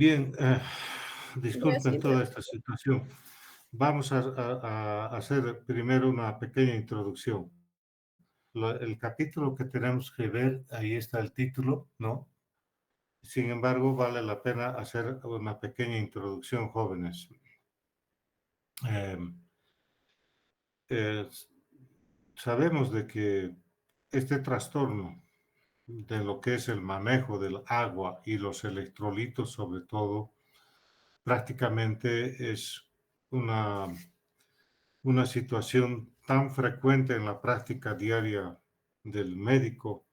Bien, Voy a disculpen seguir toda esta trabajando. situación. Vamos a hacer primero una pequeña introducción. El capítulo que tenemos que ver, ahí está el título, ¿no? Sin embargo, vale la pena hacer una pequeña introducción, jóvenes. Eh, eh, Sabemos de que este trastorno de lo que es el manejo del agua y los electrolitos, sobre todo, prácticamente es una situación tan frecuente en la práctica diaria del médico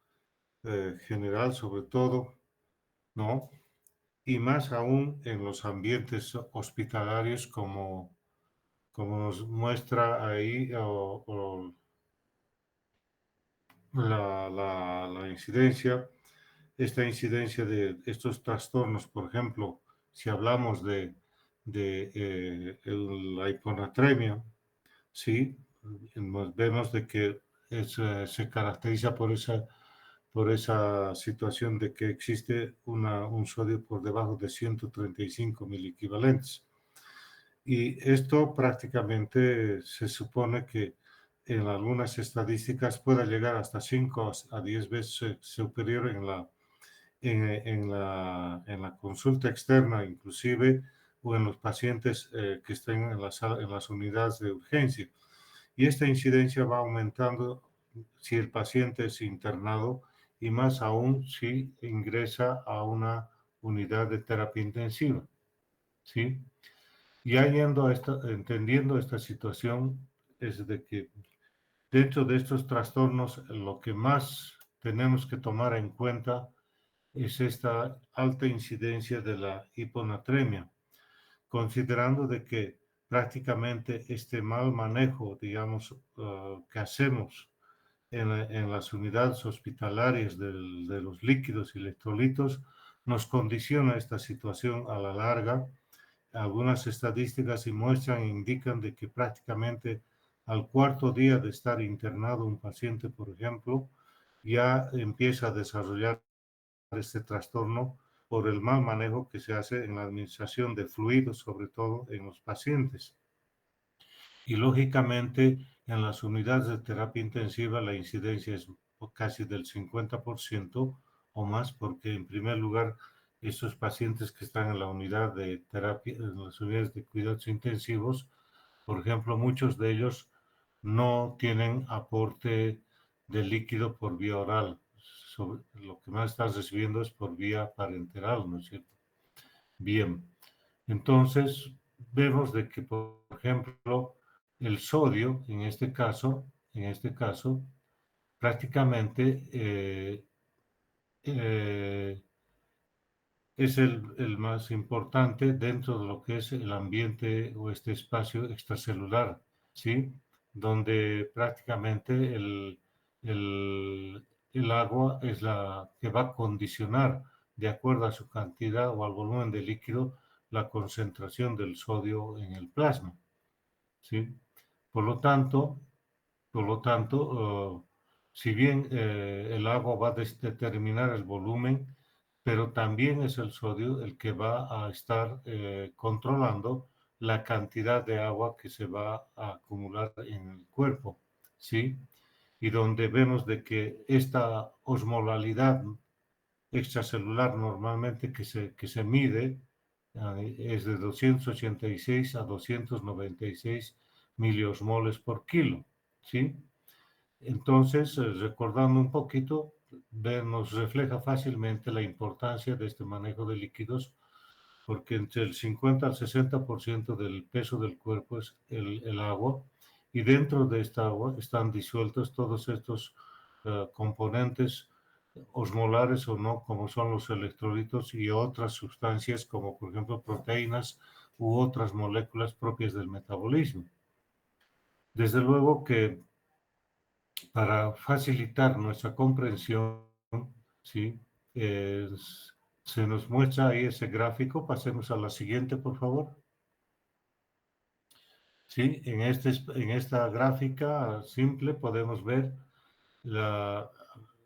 general, sobre todo, ¿no? Y más aún en los ambientes hospitalarios, como nos muestra ahí la incidencia, esta incidencia de estos trastornos, por ejemplo, si hablamos de la hiponatremia, sí, nos vemos de que se caracteriza por esa situación de que existe un sodio por debajo de 135 miliequivalentes. Y esto prácticamente se supone que en algunas estadísticas pueda llegar hasta 5 a 10 veces superior en la consulta externa, inclusive, o en los pacientes que estén en las unidades de urgencia. Y esta incidencia va aumentando si el paciente es internado y más aún si ingresa a una unidad de terapia intensiva, ¿sí? Ya entendiendo esta situación, es de que dentro de estos trastornos lo que más tenemos que tomar en cuenta es esta alta incidencia de la hiponatremia, considerando de que prácticamente este mal manejo, digamos, que hacemos en las unidades hospitalarias de los líquidos y electrolitos nos condiciona esta situación a la larga. Algunas estadísticas y muestran e indican de que prácticamente al cuarto día de estar internado un paciente, por ejemplo, ya empieza a desarrollar este trastorno por el mal manejo que se hace en la administración de fluidos, sobre todo en los pacientes. Y lógicamente en las unidades de terapia intensiva la incidencia es casi del 50% o más, porque en primer lugar estos pacientes que están en la unidad de terapia, en las unidades de cuidados intensivos, por ejemplo, muchos de ellos no tienen aporte de líquido por vía oral. Lo que más estás recibiendo es por vía parenteral, ¿no es cierto? Bien, entonces vemos de que, por ejemplo, el sodio, en este caso, prácticamente eh, es el más importante dentro de lo que es el ambiente o este espacio extracelular, ¿sí? Donde prácticamente el agua es la que va a condicionar, de acuerdo a su cantidad o al volumen de líquido, la concentración del sodio en el plasma, ¿sí? Por lo tanto, si bien el agua va a determinar el volumen, pero también es el sodio el que va a estar controlando la cantidad de agua que se va a acumular en el cuerpo, ¿sí? Y donde vemos de que esta osmolalidad extracelular normalmente que se mide es de 286 a 296 miliosmoles por kilo, ¿sí? Entonces, recordando un poquito, nos refleja fácilmente la importancia de este manejo de líquidos, porque entre el 50 al 60% del peso del cuerpo es el agua, y dentro de esta agua están disueltos todos estos componentes osmolares o no, como son los electrolitos y otras sustancias, como por ejemplo proteínas u otras moléculas propias del metabolismo. Desde luego que para facilitar nuestra comprensión, ¿sí? Se nos muestra ahí ese gráfico. Pasemos a la siguiente, por favor. Sí, en esta gráfica simple podemos ver la,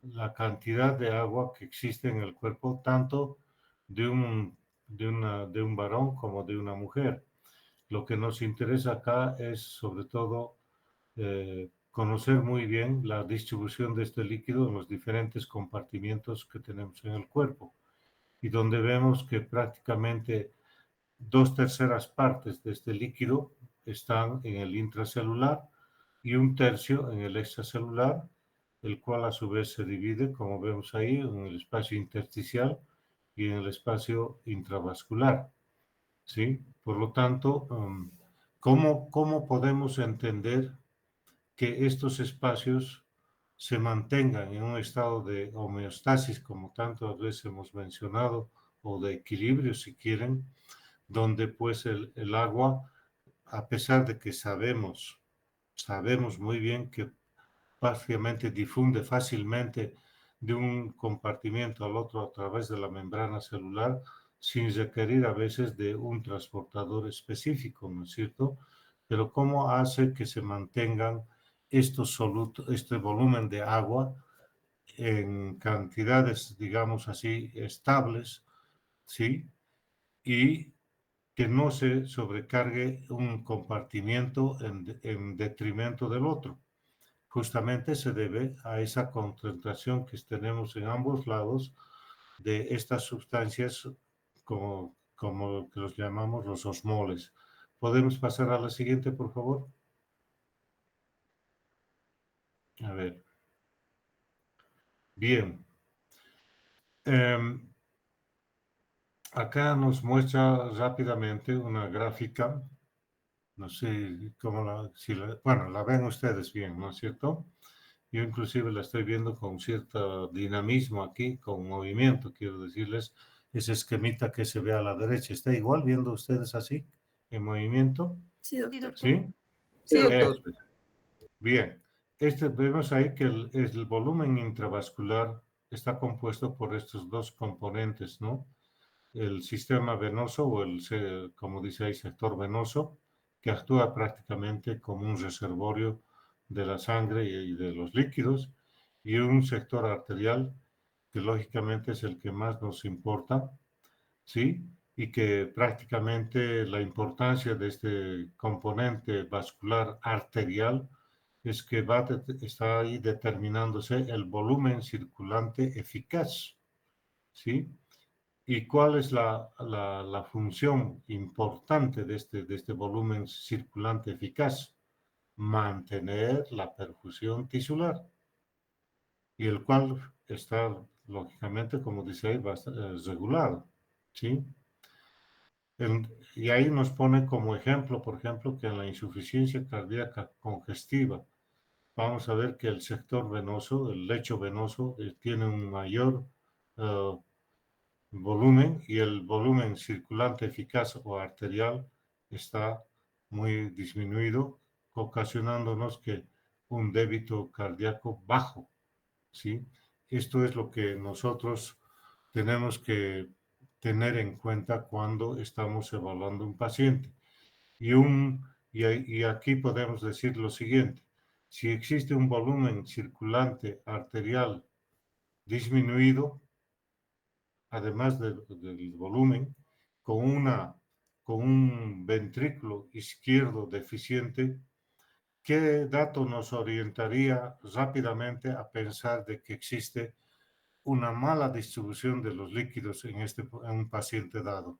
la cantidad de agua que existe en el cuerpo, tanto de un de un varón como de una mujer. Lo que nos interesa acá es sobre todo conocer muy bien la distribución de este líquido en los diferentes compartimientos que tenemos en el cuerpo y donde vemos que prácticamente 2/3 de este líquido están en el intracelular y 1/3 en el extracelular, el cual a su vez se divide, como vemos ahí, en el espacio intersticial y en el espacio intravascular. ¿Sí? Por lo tanto, ¿cómo podemos entender que estos espacios se mantengan en un estado de homeostasis, como tantas veces hemos mencionado, o de equilibrio, si quieren, donde pues el agua, a pesar de que sabemos muy bien que prácticamente difunde fácilmente de un compartimiento al otro a través de la membrana celular, sin requerir a veces de un transportador específico, ¿no es cierto? Pero ¿cómo hace que se mantengan estos solutos, este volumen de agua en cantidades, digamos así, estables, ¿sí? Y que no se sobrecargue un compartimiento en detrimento del otro. Justamente se debe a esa concentración que tenemos en ambos lados de estas sustancias como que los llamamos los osmoles. ¿Podemos pasar a la siguiente, por favor? A ver. Bien. Acá nos muestra rápidamente una gráfica. No sé cómo bueno, la ven ustedes bien, ¿no es cierto? Yo inclusive la estoy viendo con cierto dinamismo aquí, con movimiento, quiero decirles, ese esquemita que se ve a la derecha. ¿Está igual viendo ustedes así, en movimiento? Sí, doctor. ¿Sí? Sí, doctor. Eso es. Bien. Vemos ahí que el volumen intravascular está compuesto por estos dos componentes, ¿no? El sistema venoso o como dice ahí, sector venoso, que actúa prácticamente como un reservorio de la sangre y de los líquidos, y un sector arterial, que lógicamente es el que más nos importa, ¿sí? Y que prácticamente la importancia de este componente vascular arterial es que está ahí determinándose el volumen circulante eficaz, ¿sí? ¿Y cuál es la función importante de este volumen circulante eficaz? Mantener la perfusión tisular, y el cual está, lógicamente, como dice ahí, regulado, ¿sí? Y ahí nos pone como ejemplo, por ejemplo, que en la insuficiencia cardíaca congestiva, vamos a ver que el sector venoso, el lecho venoso, tiene un mayor eh, volumen y el volumen circulante eficaz o arterial está muy disminuido, ocasionándonos que un débito cardíaco bajo, ¿sí? Esto es lo que nosotros tenemos que tener en cuenta cuando estamos evaluando un paciente. Y aquí podemos decir lo siguiente: si existe un volumen circulante arterial disminuido, además del volumen, con un ventrículo izquierdo deficiente, ¿qué dato nos orientaría rápidamente a pensar de que existe una mala distribución de los líquidos en un paciente dado?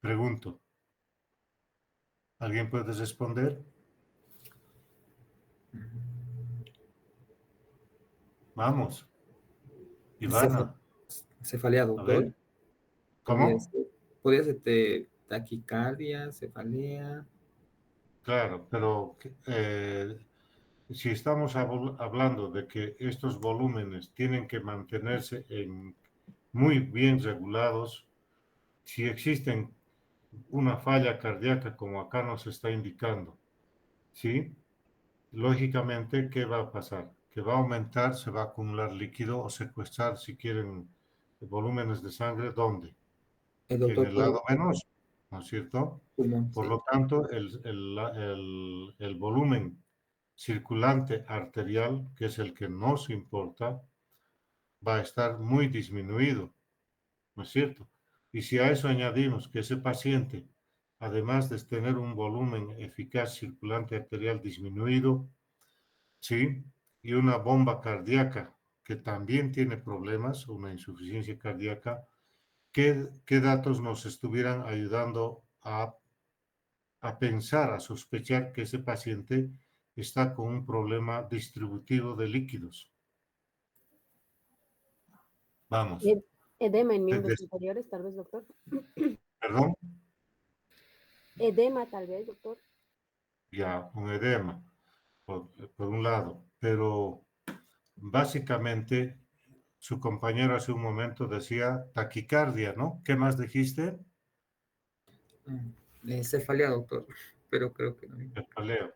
Pregunto, ¿alguien puede responder? Vamos, Cefa- Ivana, Cefalea, a doctor. ver, Podría ¿cómo? ser, podría ser taquicardia, cefalea. Claro, pero si estamos hablando de que estos volúmenes tienen que mantenerse muy bien regulados, si existen una falla cardíaca como acá nos está indicando, ¿sí? Lógicamente, ¿qué va a pasar? Que va a aumentar, se va a acumular líquido o secuestrar, si quieren, volúmenes de sangre, ¿dónde? El En doctor el puede lado venoso, ¿no es cierto? pulmón, Por sí. lo tanto, el volumen circulante arterial, que es el que nos importa, va a estar muy disminuido, ¿no es cierto? Y si a eso añadimos que ese paciente, además de tener un volumen eficaz circulante arterial disminuido, ¿sí? Y una bomba cardíaca que también tiene problemas, una insuficiencia cardíaca, ¿qué datos nos estuvieran ayudando a pensar, a sospechar que ese paciente está con un problema distributivo de líquidos? Vamos, Ed- Edema en miembros desde, inferiores, tal vez, doctor. perdón, Edema, tal vez, doctor. ya, un edema, por un lado, pero básicamente su compañero hace un momento decía taquicardia, ¿no? ¿Qué más dijiste? Cefalea, doctor, pero creo que no. El paleo.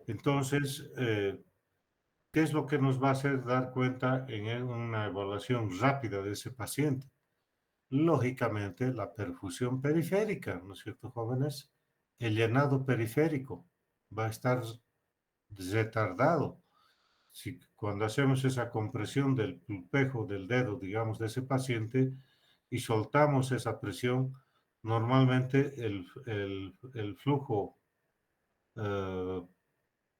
Entonces, ¿qué es lo que nos va a hacer dar cuenta en una evaluación rápida de ese paciente? Lógicamente, la perfusión periférica, ¿no es cierto, jóvenes? El llenado periférico va a estar retardado. Si cuando hacemos esa compresión del pulpejo del dedo, digamos, de ese paciente y soltamos esa presión, normalmente el flujo eh,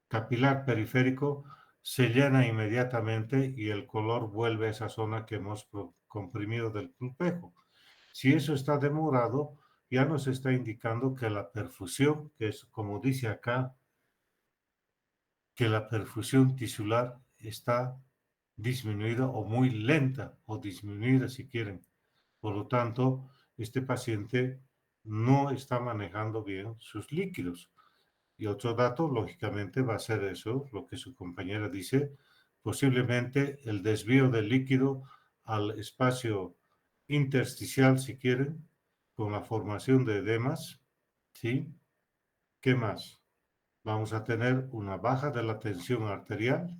capilar periférico se llena inmediatamente y el color vuelve a esa zona que hemos comprimido del pulpejo. Si eso está demorado, ya nos está indicando que la perfusión, que es como dice acá, que la perfusión tisular está disminuida o muy lenta o disminuida si quieren. Por lo tanto, este paciente no está manejando bien sus líquidos. Y otro dato, lógicamente, va a ser eso, lo que su compañera dice, posiblemente el desvío del líquido al espacio intersticial, si quieren, con la formación de edemas, ¿sí? ¿Qué más? Vamos a tener una baja de la tensión arterial,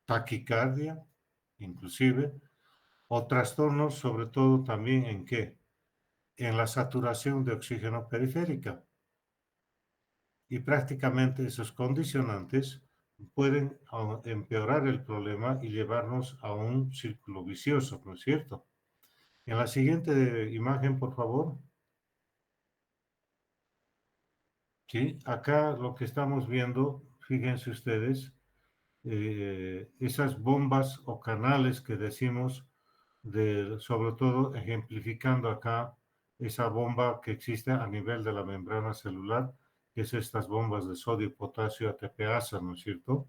taquicardia, inclusive, o trastornos, sobre todo también en qué? En la saturación de oxígeno periférica. Y prácticamente esos condicionantes pueden empeorar el problema y llevarnos a un círculo vicioso, ¿no es cierto? En la siguiente imagen, por favor. Sí, acá lo que estamos viendo, fíjense ustedes, esas bombas o canales que decimos, sobre todo ejemplificando acá esa bomba que existe a nivel de la membrana celular, que es estas bombas de sodio y potasio ATPasa, ¿no es cierto?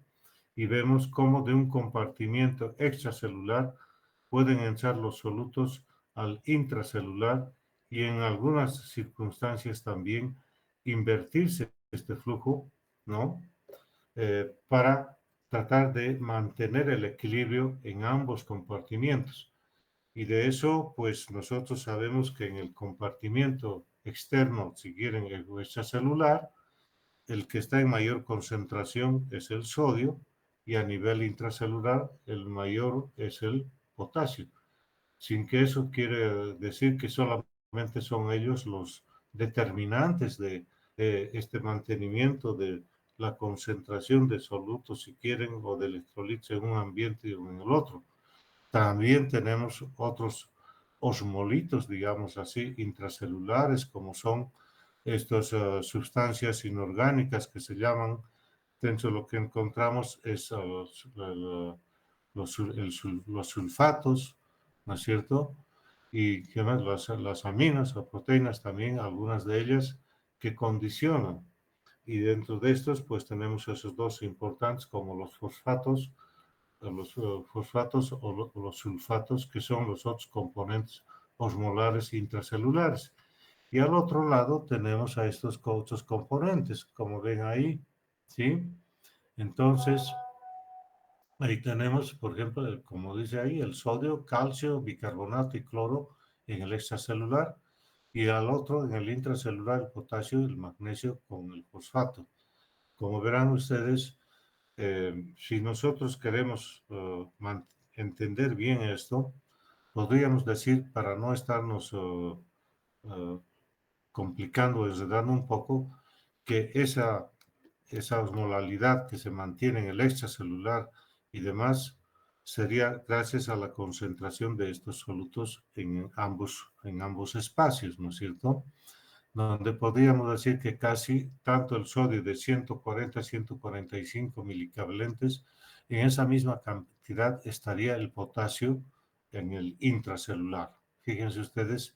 Y vemos cómo de un compartimiento extracelular pueden entrar los solutos al intracelular y en algunas circunstancias también invertirse este flujo, ¿no? Para tratar de mantener el equilibrio en ambos compartimientos. Y de eso, pues nosotros sabemos que en el compartimiento externo, si quieren, el extracelular, el que está en mayor concentración es el sodio y a nivel intracelular el mayor es el potasio, sin que eso quiere decir que solamente son ellos los determinantes de este mantenimiento de la concentración de solutos, si quieren, o de electrolitos en un ambiente o en el otro. También tenemos otros osmolitos, digamos así, intracelulares, como son estas sustancias inorgánicas que se llaman, dentro de lo que encontramos es los sulfatos, ¿no es cierto? Y ¿qué más? Las aminas o proteínas también, algunas de ellas que condicionan. Y dentro de estos, pues tenemos esos dos importantes como los fosfatos o los sulfatos, que son los otros componentes osmolares intracelulares. Y al otro lado tenemos a estos otros componentes, como ven ahí, ¿sí? Entonces, ahí tenemos, por ejemplo, como dice ahí, el sodio, calcio, bicarbonato y cloro en el extracelular, y al otro, en el intracelular, el potasio y el magnesio con el fosfato. Como verán ustedes, si nosotros queremos entender bien esto, podríamos decir, para no estarnos uh, complicando, enredando un poco, que esa osmolalidad que se mantiene en el extracelular y demás, sería gracias a la concentración de estos solutos en ambos espacios, ¿no es cierto? Donde podríamos decir que casi tanto el sodio de 140 a 145 milicavalentes, en esa misma cantidad estaría el potasio en el intracelular. Fíjense ustedes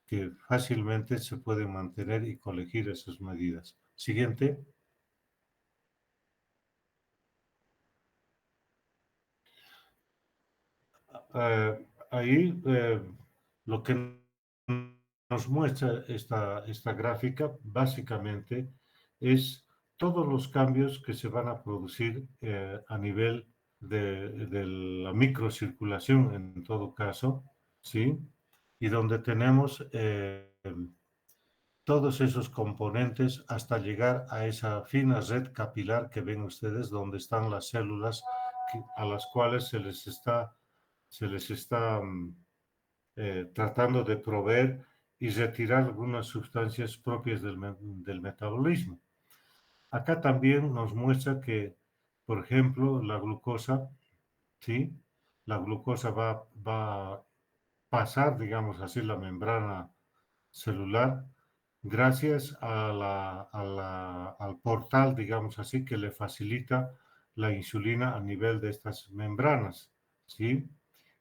que fácilmente se pueden mantener y corregir esas medidas. Siguiente. Ahí lo que nos muestra esta gráfica básicamente es todos los cambios que se van a producir a nivel de la microcirculación en todo caso, ¿sí? Y donde tenemos todos esos componentes hasta llegar a esa fina red capilar que ven ustedes, donde están las células a las cuales se les está tratando de proveer y retirar algunas sustancias propias del metabolismo. Acá también nos muestra que, por ejemplo, la glucosa, ¿sí? La glucosa va a pasar, digamos así, la membrana celular gracias al portal, digamos así, que le facilita la insulina a nivel de estas membranas, ¿sí?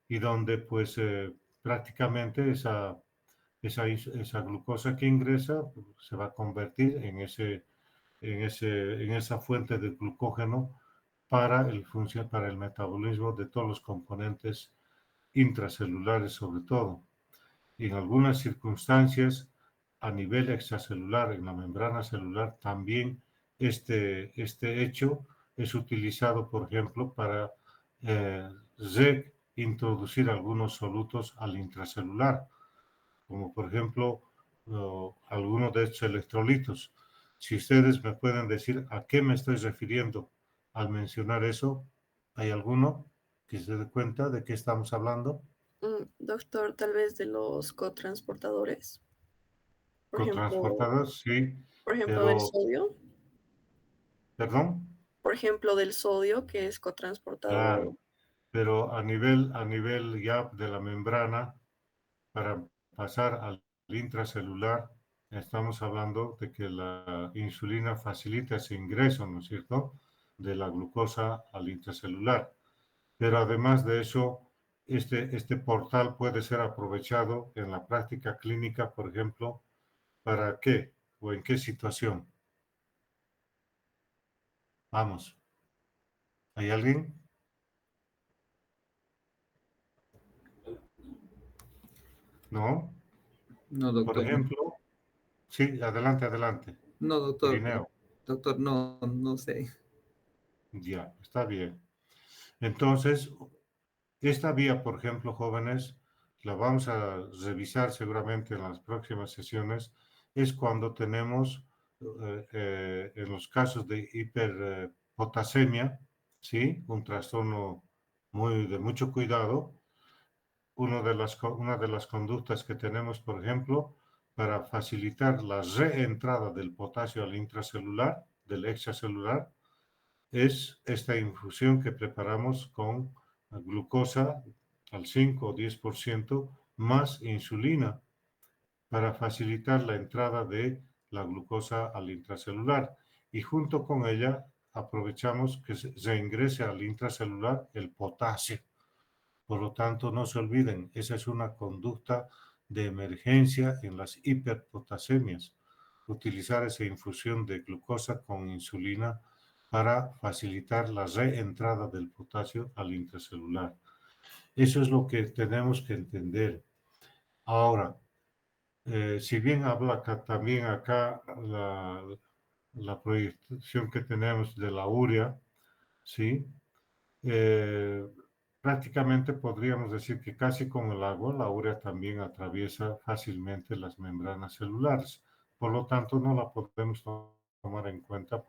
Y donde pues prácticamente esa glucosa que ingresa se va a convertir en esa fuente de glucógeno para el metabolismo de todos los componentes intracelulares sobre todo. Y en algunas circunstancias, a nivel extracelular, en la membrana celular, también este hecho es utilizado, por ejemplo, para reintroducir algunos solutos al intracelular, como por ejemplo algunos de estos electrolitos. Si ustedes me pueden decir a qué me estoy refiriendo al mencionar eso, ¿hay alguno que se dé cuenta de qué estamos hablando? Doctor, tal vez de los cotransportadores, por ejemplo, Cotransportadas, sí, por ejemplo del pero, sodio, perdón, por ejemplo del sodio que es cotransportado. claro, pero a nivel ya de la membrana, para pasar al intracelular, estamos hablando de que la insulina facilita ese ingreso, ¿no es cierto?, de la glucosa al intracelular. Pero además de eso, este portal puede ser aprovechado en la práctica clínica, por ejemplo, ¿para qué o en qué situación? Vamos, ¿hay alguien? ¿No? No, Por doctor. ejemplo, sí, adelante, adelante. No, doctor. Irineo, Doctor, no, no sé. ya, está bien. Entonces, esta vía, por ejemplo, jóvenes, la vamos a revisar seguramente en las próximas sesiones, es cuando tenemos, en los casos de hiperpotasemia, ¿sí? Un trastorno de mucho cuidado, una de las conductas que tenemos, por ejemplo, para facilitar la reentrada del potasio al intracelular, del extracelular, es esta infusión que preparamos con glucosa al 5 o 10% más insulina para facilitar la entrada de la glucosa al intracelular. Y junto con ella aprovechamos que se ingrese al intracelular el potasio. Por lo tanto, no se olviden, esa es una conducta de emergencia en las hiperpotasemias. Utilizar esa infusión de glucosa con insulina para facilitar la reentrada del potasio al intracelular. Eso es lo que tenemos que entender. Ahora, si bien habla también acá la proyección que tenemos de la urea, ¿sí? Eh, Prácticamente podríamos decir que casi como el agua, la urea también atraviesa fácilmente las membranas celulares. Por lo tanto, no la podemos tomar en cuenta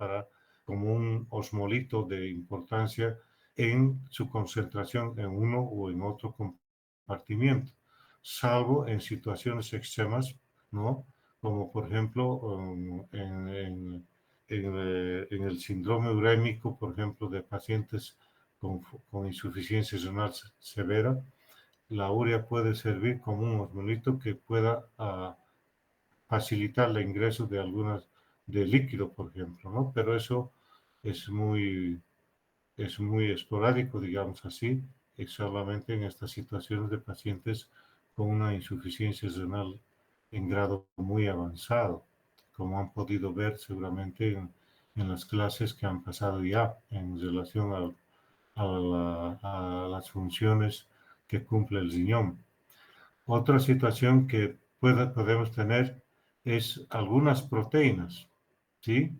como un osmolito de importancia en su concentración en uno o en otro compartimiento, salvo en situaciones extremas, ¿no? Como por ejemplo en el síndrome urémico, por ejemplo, de pacientes con insuficiencia renal severa, la urea puede servir como un osmolito que pueda facilitar el ingreso de líquido, por ejemplo, ¿no? Pero eso es muy esporádico, digamos así, y solamente en estas situaciones de pacientes con una insuficiencia renal en grado muy avanzado, como han podido ver seguramente en las clases que han pasado ya en relación a las funciones que cumple el riñón. Otra situación que podemos tener es algunas proteínas, ¿sí?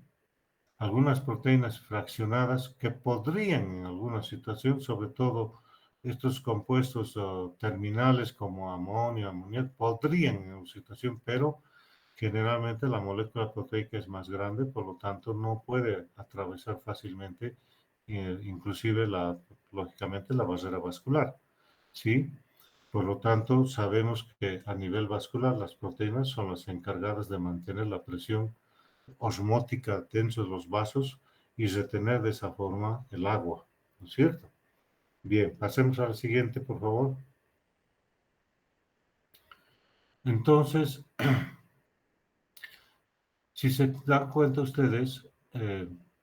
Algunas proteínas fraccionadas que podrían en alguna situación, sobre todo estos compuestos terminales como amonio, amoníaco, podrían en una situación, pero generalmente la molécula proteica es más grande, por lo tanto no puede atravesar fácilmente, inclusive lógicamente la barrera vascular, ¿sí? Por lo tanto, sabemos que a nivel vascular las proteínas son las encargadas de mantener la presión osmótica dentro de los vasos y retener de esa forma el agua, ¿no es cierto? Bien, pasemos al siguiente, por favor. Entonces, si se dan cuenta ustedes,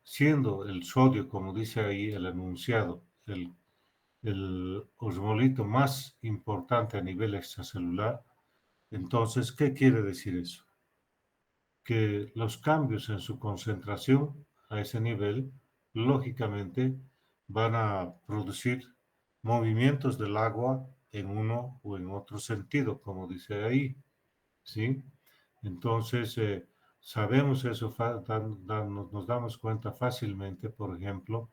siendo el sodio, como dice ahí el enunciado, el osmolito más importante a nivel extracelular, entonces, ¿qué quiere decir eso? Que los cambios en su concentración a ese nivel, lógicamente, van a producir movimientos del agua en uno o en otro sentido, como dice ahí, ¿sí? Entonces, sabemos eso, nos damos cuenta fácilmente, por ejemplo,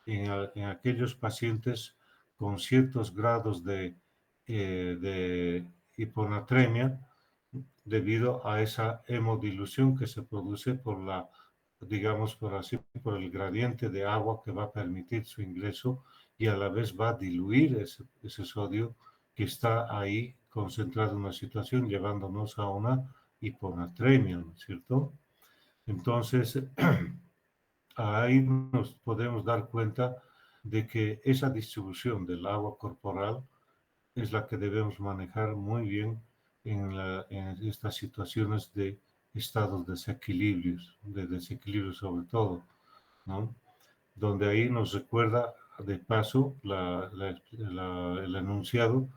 en aquellos pacientes con ciertos grados de hiponatremia, debido a esa hemodilución que se produce digamos por así, por el gradiente de agua que va a permitir su ingreso y a la vez va a diluir ese sodio que está ahí concentrado en una situación, llevándonos a una hiponatremia, ¿no es cierto? Entonces, ahí nos podemos dar cuenta de que esa distribución del agua corporal es la que debemos manejar muy bien en estas situaciones de estados de desequilibrio sobre todo, ¿no? Donde ahí nos recuerda de paso el enunciado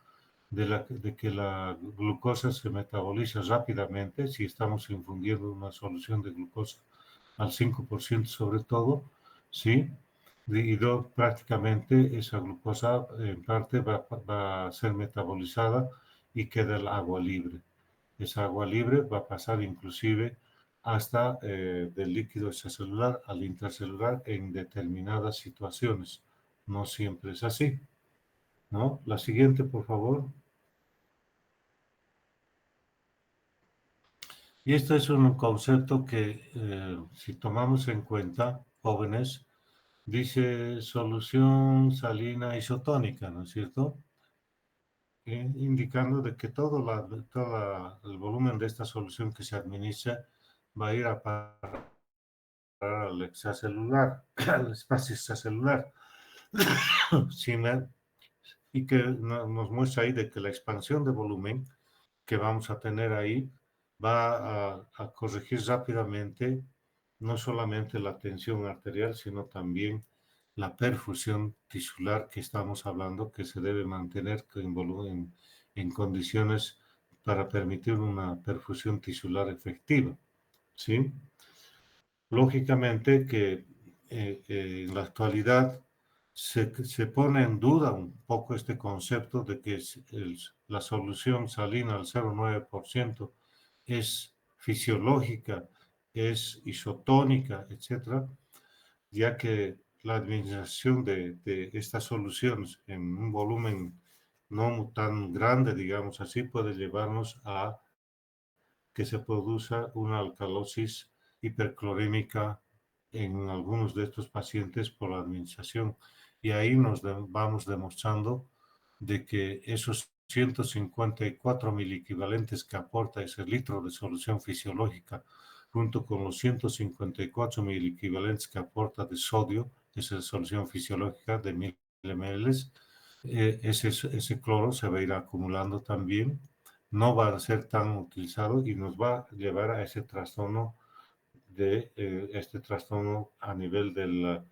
de que la glucosa se metaboliza rápidamente si estamos infundiendo una solución de glucosa al 5% sobre todo, ¿sí? Y prácticamente esa glucosa en parte va a ser metabolizada y queda el agua libre. Esa agua libre va a pasar inclusive hasta del líquido extracelular al intracelular en determinadas situaciones. No siempre es así, ¿no? La siguiente, por favor. Y este es un concepto que, si tomamos en cuenta, jóvenes, dice solución salina isotónica, ¿no es cierto? Indicando de que todo el volumen de esta solución que se administra va a ir a parar al extracelular, al espacio extracelular, y que nos muestra ahí de que la expansión de volumen que vamos a tener ahí va a corregir rápidamente no solamente la tensión arterial, sino también la perfusión tisular que estamos hablando, que se debe mantener en condiciones para permitir una perfusión tisular efectiva, ¿sí? Lógicamente que en la actualidad se pone en duda un poco este concepto de que la solución salina al 0,9% es fisiológica, es isotónica, etcétera, ya que la administración de estas soluciones en un volumen no tan grande, digamos así, puede llevarnos a que se produzca una alcalosis hiperclorémica en algunos de estos pacientes por la administración. Y ahí vamos demostrando de que esos 154 miliequivalentes que aporta ese litro de solución fisiológica, junto con los 154 miliequivalentes que aporta de sodio, esa solución fisiológica de 1000 ml, ese cloro se va a ir acumulando también, no va a ser tan utilizado y nos va a llevar a ese trastorno a nivel del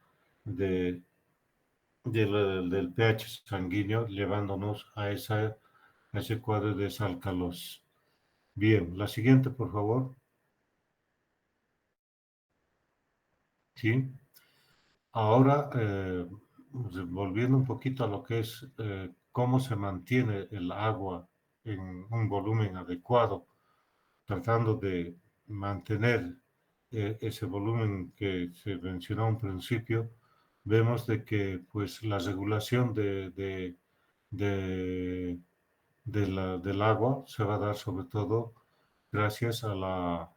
pH sanguíneo, llevándonos a ese cuadro de desalcalosis. Bien, la siguiente, por favor. Sí. Ahora, volviendo un poquito a lo que es cómo se mantiene el agua en un volumen adecuado, tratando de mantener ese volumen que se mencionó en principio, vemos de que pues la regulación del agua se va a dar sobre todo gracias a la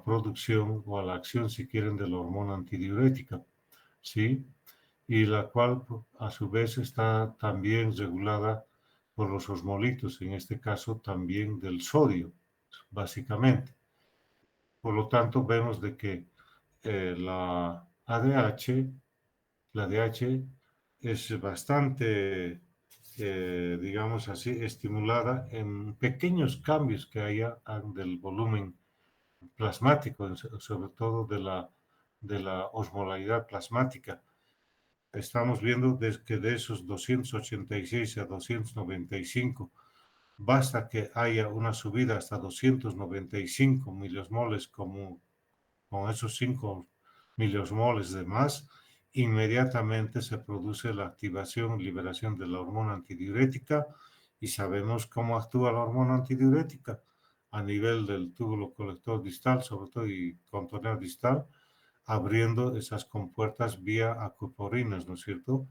producción o a la acción, si quieren, de la hormona antidiurética, ¿sí? Y la cual a su vez está también regulada por los osmolitos, en este caso también del sodio, básicamente. Por lo tanto, vemos de que la ADH, la DH es bastante, digamos así, estimulada en pequeños cambios que haya del volumen plasmático, sobre todo de la osmolaridad plasmática. Estamos viendo que de esos 286 a 295, basta que haya una subida hasta 295 miliosmoles como con esos 5 miliosmoles de más, inmediatamente se produce la activación, liberación de la hormona antidiurética y sabemos cómo actúa la hormona antidiurética a nivel del túbulo colector distal, sobre todo y contorneo distal, abriendo esas compuertas vía acuiporinas, ¿no es cierto?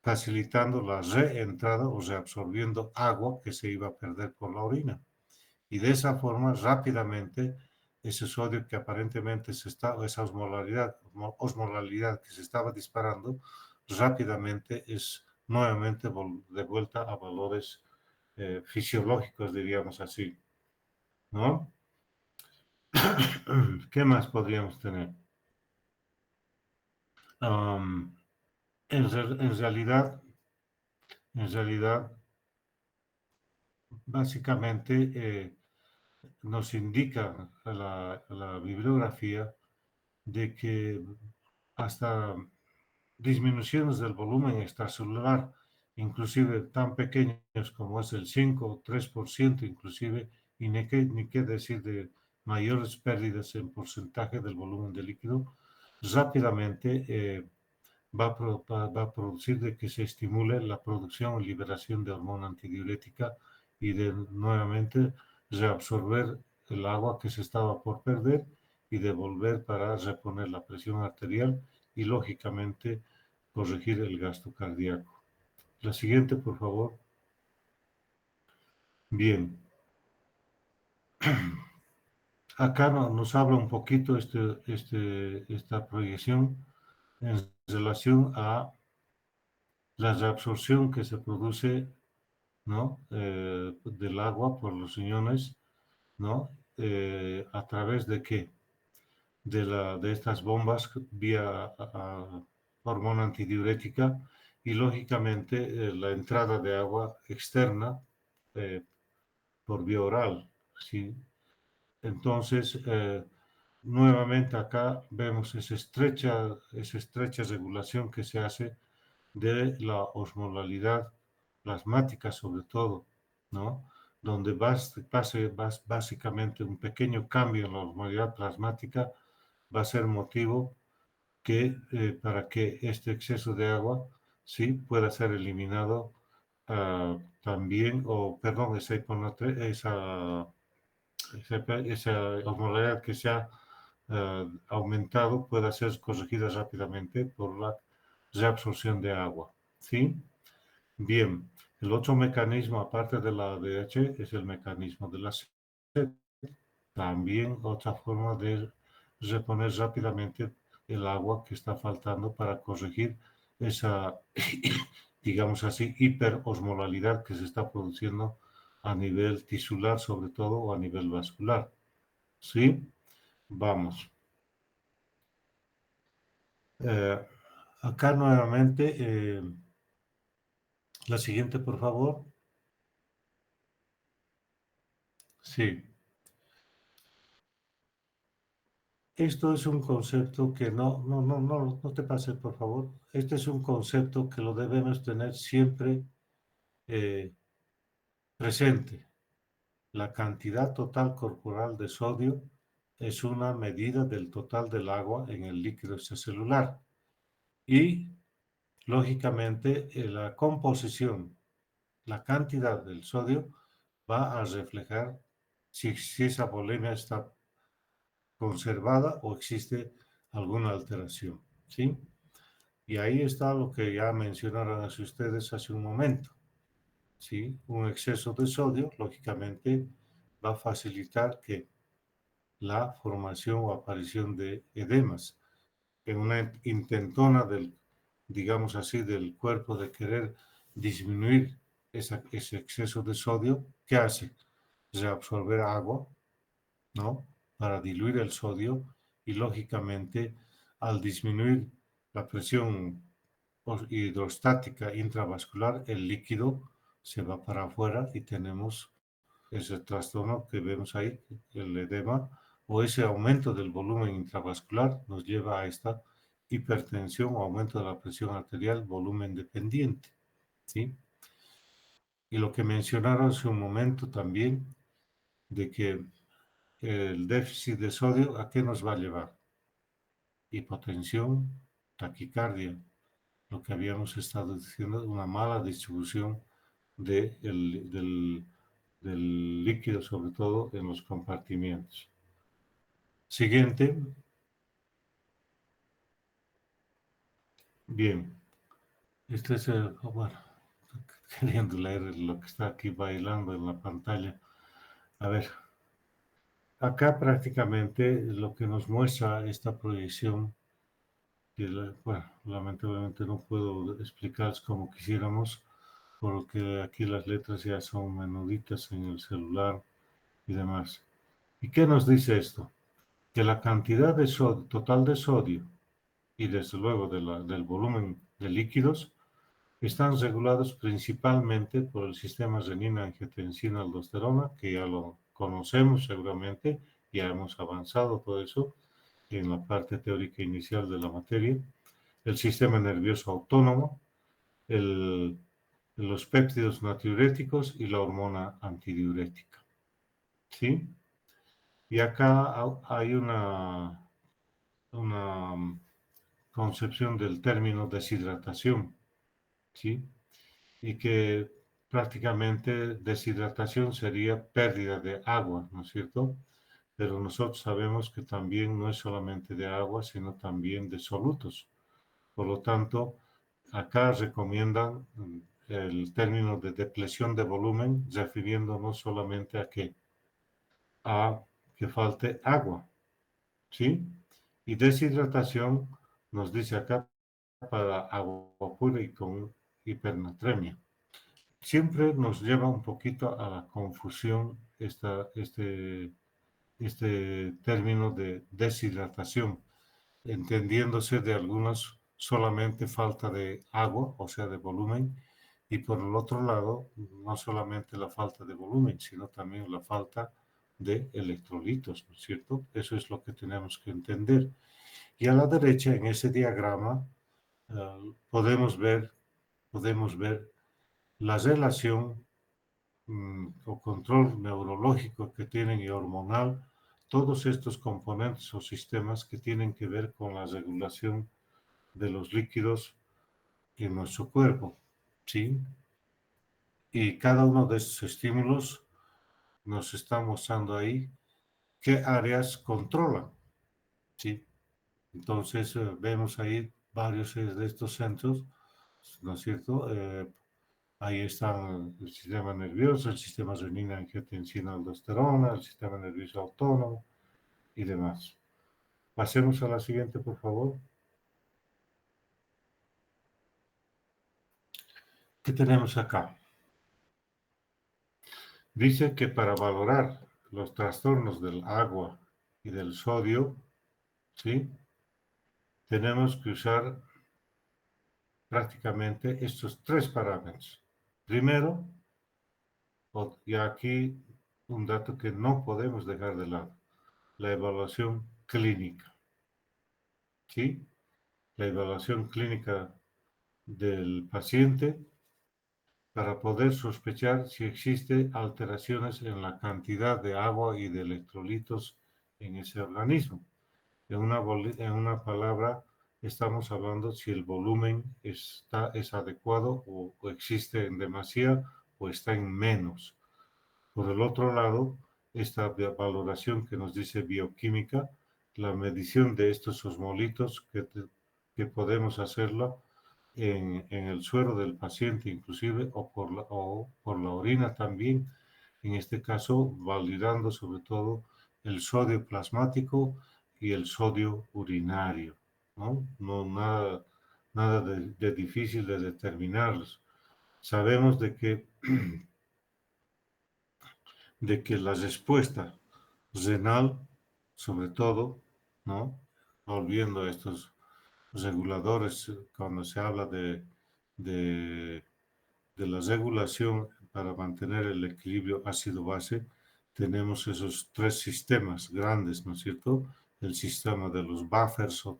Facilitando la reentrada o reabsorbiendo agua que se iba a perder por la orina. Y de esa forma, rápidamente, ese sodio que aparentemente esa osmolalidad que se estaba disparando, rápidamente es nuevamente de vuelta a valores fisiológicos, diríamos así, ¿no? ¿Qué más podríamos tener? Um, en realidad, básicamente nos indica la bibliografía de que hasta disminuciones del volumen extracelular, inclusive tan pequeños como es el 5 o 3%, inclusive, y ni qué decir de mayores pérdidas en porcentaje del volumen de líquido, rápidamente va a producir de que se estimule la producción y liberación de hormona antidiurética y de nuevamente reabsorber el agua que se estaba por perder y devolver para reponer la presión arterial y lógicamente corregir el gasto cardíaco. La siguiente, por favor. Bien. Acá nos habla un poquito esta proyección en relación a la reabsorción que se produce, ¿no? Del agua por los riñones, ¿no? ¿A través de qué? De estas bombas vía hormona antidiurética y lógicamente la entrada de agua externa eh, por vía oral, ¿sí? Entonces, nuevamente acá vemos esa estrecha regulación que se hace de la osmolalidad plasmática sobre todo, ¿no? Donde básicamente un pequeño cambio en la osmolalidad plasmática va a ser motivo para que este exceso de agua sí pueda ser eliminado también, o perdón, esa osmolalidad que se ha aumentado pueda ser corregida rápidamente por la reabsorción de agua, ¿sí? Bien, el otro mecanismo, aparte de la ADH, es el mecanismo de la sed. También otra forma de reponer rápidamente el agua que está faltando para corregir esa, digamos así, hiperosmolalidad que se está produciendo a nivel tisular, sobre todo, o a nivel vascular. ¿Sí? Vamos. Acá nuevamente, la siguiente, por favor. Sí. Esto es un concepto que no te pases, por favor. Este es un concepto que lo debemos tener siempre presente. La cantidad total corporal de sodio es una medida del total del agua en el líquido extracelular. Y, lógicamente, la composición, la cantidad del sodio va a reflejar si esa volemia está conservada o existe alguna alteración, ¿sí? Y ahí está lo que ya mencionaron ustedes hace un momento, ¿sí? Un exceso de sodio, lógicamente, va a facilitar que la formación o aparición de edemas. En una intentona del, digamos así, del cuerpo de querer disminuir ese exceso de sodio, ¿qué hace? Reabsorber agua, ¿no? Para diluir el sodio y lógicamente al disminuir la presión hidrostática intravascular, el líquido se va para afuera y tenemos ese trastorno que vemos ahí, el edema, o ese aumento del volumen intravascular nos lleva a esta hipertensión o aumento de la presión arterial, volumen dependiente, ¿sí? Y lo que mencionaron hace un momento también, de que el déficit de sodio, ¿a qué nos va a llevar? Hipotensión, taquicardia, lo que habíamos estado diciendo, una mala distribución del líquido, sobre todo en los compartimientos. Siguiente. Bien. Este es bueno, queriendo leer lo que está aquí bailando en la pantalla. A ver, acá prácticamente lo que nos muestra esta proyección, que bueno, lamentablemente no puedo explicar como quisiéramos, porque aquí las letras ya son menuditas en el celular y demás. ¿Y qué nos dice esto? Que la cantidad de sodio, total de sodio y desde luego del volumen de líquidos están regulados principalmente por el sistema renina-angiotensina-aldosterona, que ya lo conocemos seguramente, ya hemos avanzado todo eso en la parte teórica inicial de la materia, el sistema nervioso autónomo, los péptidos natriuréticos y la hormona antidiurética. ¿Sí? Y acá hay una concepción del término deshidratación, ¿sí? Y que prácticamente deshidratación sería pérdida de agua, ¿no es cierto? Pero nosotros sabemos que también no es solamente de agua, sino también de solutos. Por lo tanto, acá recomiendan el término de depresión de volumen, refiriéndonos solamente a que falte agua, ¿sí? Y deshidratación nos dice acá para agua pura y con hipernatremia. Siempre nos lleva un poquito a la confusión este término de deshidratación, entendiéndose de algunos solamente falta de agua, o sea, de volumen, y por el otro lado, no solamente la falta de volumen, sino también la falta de electrolitos, ¿no es cierto? Eso es lo que tenemos que entender. Y a la derecha, en ese diagrama, podemos ver la relación o control neurológico que tienen y hormonal, todos estos componentes o sistemas que tienen que ver con la regulación de los líquidos en nuestro cuerpo, ¿sí? Y cada uno de estos estímulos nos está mostrando ahí qué áreas controlan, ¿sí? Entonces vemos ahí varios de estos centros, ¿no es cierto? Ahí están el sistema nervioso, el sistema renina-angiotensina-aldosterona, el sistema nervioso autónomo y demás. Pasemos a la siguiente, por favor. ¿Qué tenemos acá? Dice que para valorar los trastornos del agua y del sodio, ¿sí? Tenemos que usar prácticamente estos tres parámetros. Primero, y aquí un dato que no podemos dejar de lado, la evaluación clínica. ¿Sí? La evaluación clínica del paciente para poder sospechar si existe alteraciones en la cantidad de agua y de electrolitos en ese organismo. En una palabra, estamos hablando si el volumen es adecuado o existe en demasía o está en menos. Por el otro lado, esta valoración que nos dice bioquímica, la medición de estos osmolitos que podemos hacerla en el suero del paciente inclusive o por la orina también, en este caso validando sobre todo el sodio plasmático y el sodio urinario, ¿no? No nada de difícil de determinarlos. Sabemos de que la respuesta renal, sobre todo, ¿no? Volviendo a estos reguladores, cuando se habla de, de la regulación para mantener el equilibrio ácido-base, tenemos esos tres sistemas grandes, ¿no es cierto? El sistema de los buffers o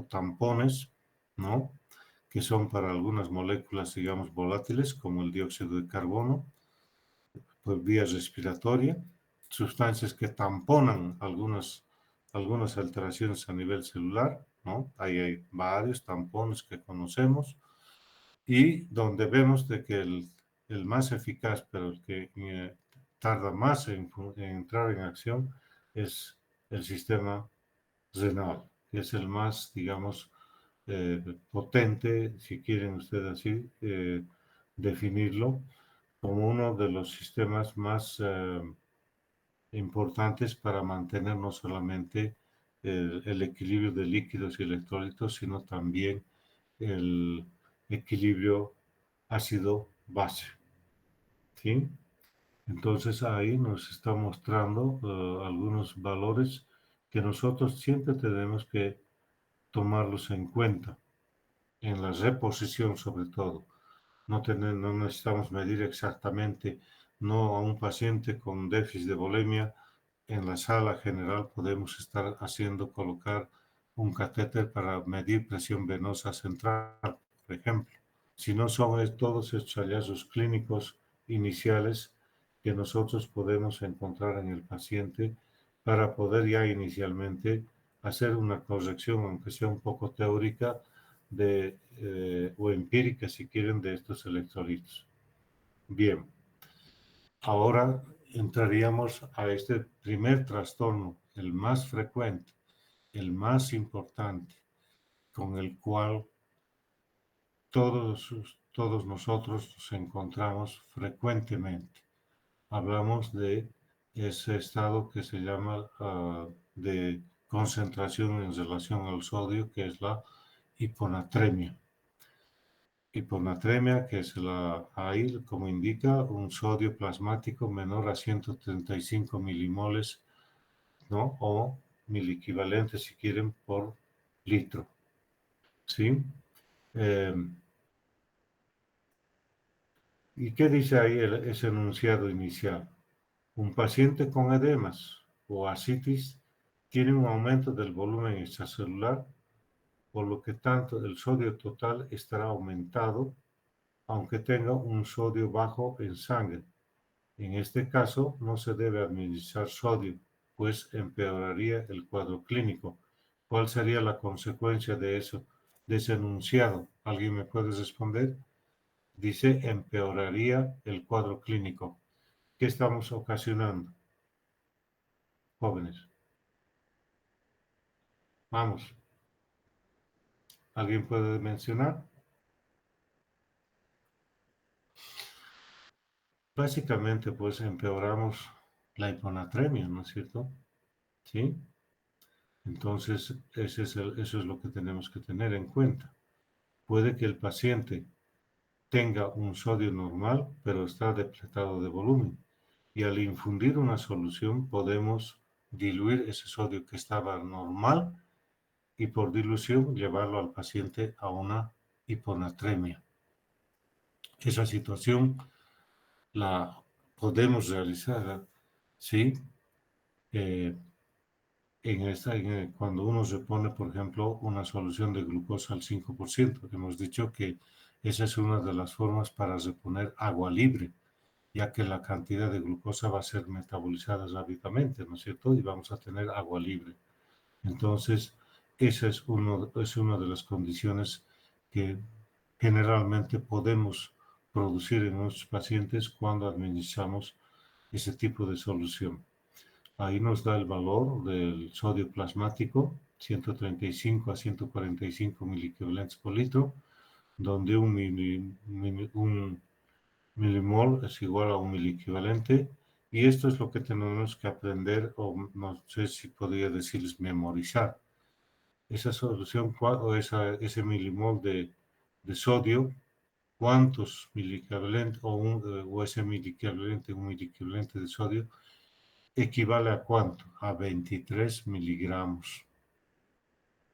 tampones, ¿no? Que son para algunas moléculas, digamos, volátiles, como el dióxido de carbono, por vía respiratoria, sustancias que tamponan algunas alteraciones a nivel celular, ¿no? Ahí hay varios tampones que conocemos y donde vemos de que el más eficaz, pero el que tarda más en entrar en acción, es el sistema renal, que es el más, digamos, potente, si quieren ustedes así definirlo, como uno de los sistemas más importantes para mantener no solamente el equilibrio de líquidos y electrolitos, sino también el equilibrio ácido-base. ¿Sí? Entonces ahí nos está mostrando algunos valores que nosotros siempre tenemos que tomarlos en cuenta, en la reposición sobre todo. No necesitamos medir exactamente, no a un paciente con déficit de volemia. En la sala general podemos estar colocar un catéter para medir presión venosa central, por ejemplo. Si no son todos estos hallazgos clínicos iniciales que nosotros podemos encontrar en el paciente para poder ya inicialmente hacer una corrección, aunque sea un poco teórica, o empírica, si quieren, de estos electrolitos. Bien, ahora entraríamos a este primer trastorno, el más frecuente, el más importante, con el cual todos nosotros nos encontramos frecuentemente. Hablamos de ese estado que se llama de concentración en relación al sodio, que es la hiponatremia. Hiponatremia, que es ahí, como indica, un sodio plasmático menor a 135 milimoles, ¿no? O miliequivalentes, si quieren, por litro. ¿Sí? ¿Y qué dice ahí ese enunciado inicial? Un paciente con edemas o ascitis tiene un aumento del volumen extracelular, por lo que tanto el sodio total estará aumentado, aunque tenga un sodio bajo en sangre. En este caso, no se debe administrar sodio, pues empeoraría el cuadro clínico. ¿Cuál sería la consecuencia de eso, de ese enunciado? ¿Alguien me puede responder? Dice, empeoraría el cuadro clínico. ¿Qué estamos ocasionando, jóvenes? Vamos, ¿alguien puede mencionar? Básicamente, pues empeoramos la hiponatremia, ¿no es cierto? ¿Sí? Entonces, eso es lo que tenemos que tener en cuenta. Puede que el paciente tenga un sodio normal, pero está depletado de volumen. Y al infundir una solución, podemos diluir ese sodio que estaba normal y por dilución llevarlo al paciente a una hiponatremia. Esa situación la podemos realizar, ¿sí? Cuando uno se pone, por ejemplo, una solución de glucosa al 5%, hemos dicho que esa es una de las formas para reponer agua libre, ya que la cantidad de glucosa va a ser metabolizada rápidamente, ¿no es cierto? Y vamos a tener agua libre. Entonces, esa es una de las condiciones que generalmente podemos producir en nuestros pacientes cuando administramos ese tipo de solución. Ahí nos da el valor del sodio plasmático, 135 a 145 miliequivalentes por litro, donde un milimol es igual a un miliequivalente, y esto es lo que tenemos que aprender, o no sé si podría decirles memorizar. Esa solución o ese milimol de sodio, cuántos miliequivalentes o ese miliequivalente, un miliequivalente de sodio, equivale a cuánto? A 23 miligramos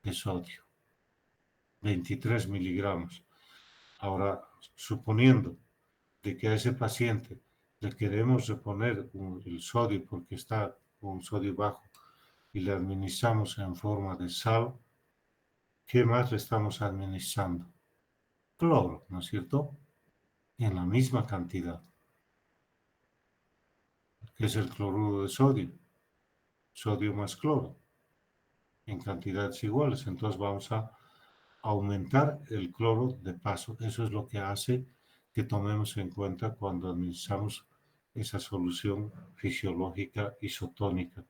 de sodio. 23 miligramos. Ahora, suponiendo de que a ese paciente le queremos reponer el sodio porque está con sodio bajo y le administramos en forma de sal, ¿qué más le estamos administrando? Cloro, ¿no es cierto? En la misma cantidad, que es el cloruro de sodio. Sodio más cloro, en cantidades iguales. Entonces vamos a aumentar el cloro de paso. Eso es lo que hace que tomemos en cuenta cuando administramos esa solución fisiológica isotónica,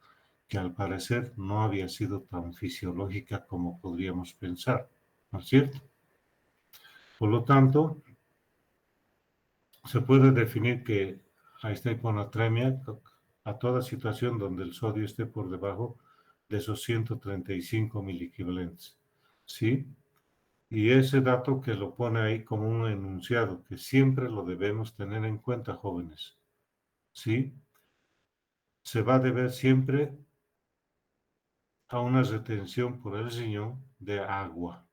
que al parecer no había sido tan fisiológica como podríamos pensar, ¿no es cierto? Por lo tanto, se puede definir que a esta hiponatremia, a toda situación donde el sodio esté por debajo de esos 135 miliequivalentes, ¿sí? Y ese dato que lo pone ahí como un enunciado, que siempre lo debemos tener en cuenta, jóvenes, ¿sí? Se va a deber siempre a una retención por el riñón de agua.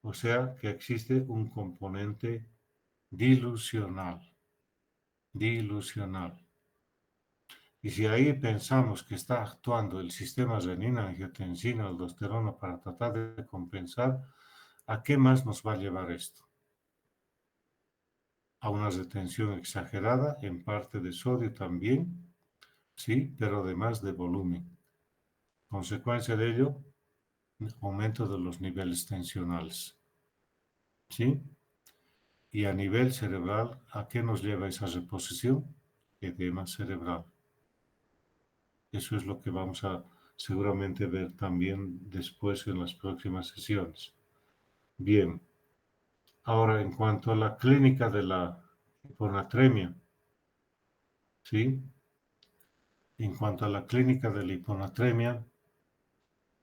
O sea que existe un componente dilucional. Dilucional. Y si ahí pensamos que está actuando el sistema renina, angiotensina, aldosterona para tratar de compensar, ¿a qué más nos va a llevar esto? A una retención exagerada, en parte de sodio también, sí, pero además de volumen. Consecuencia de ello, aumento de los niveles tensionales, ¿sí? Y a nivel cerebral, ¿a qué nos lleva esa reposición? Edema cerebral. Eso es lo que vamos a seguramente ver también después en las próximas sesiones. Bien, ahora en cuanto a la clínica de la hiponatremia, ¿sí? En cuanto a la clínica de la hiponatremia,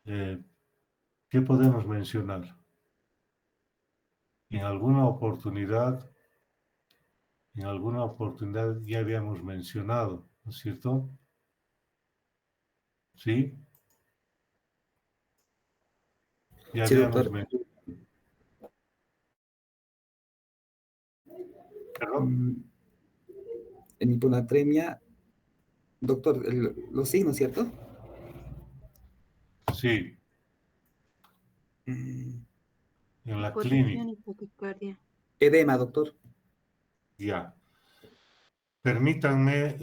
¿qué podemos mencionar? En alguna oportunidad ya habíamos mencionado, ¿no es cierto? ¿Sí? Ya Sí, habíamos doctor. mencionado. ¿Perdón? En hiponatremia, doctor, los signos, ¿cierto? Sí, Mm, en la clínica, Hipotensión y taquicardia. Edema, doctor. ya. Permítanme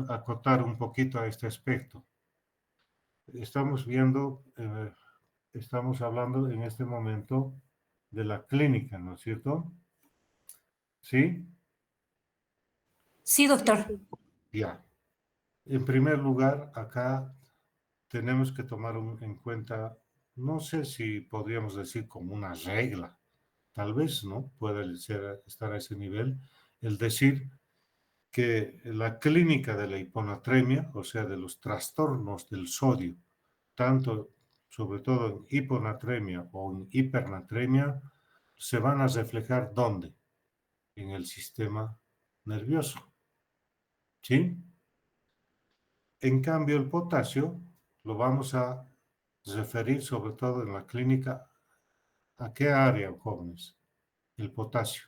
acotar un poquito a este aspecto. Estamos hablando en este momento de la clínica, ¿no es cierto? ¿Sí? Sí, doctor. Ya. En primer lugar, acá tenemos que tomar en cuenta, no sé si podríamos decir como una regla, tal vez, ¿no? Puede estar a ese nivel, el decir que la clínica de la hiponatremia, o sea, de los trastornos del sodio, tanto sobre todo en hiponatremia o en hipernatremia, se van a reflejar ¿dónde? En el sistema nervioso, ¿sí? En cambio, el potasio lo vamos a referir sobre todo en la clínica ¿A qué área, jóvenes? El potasio.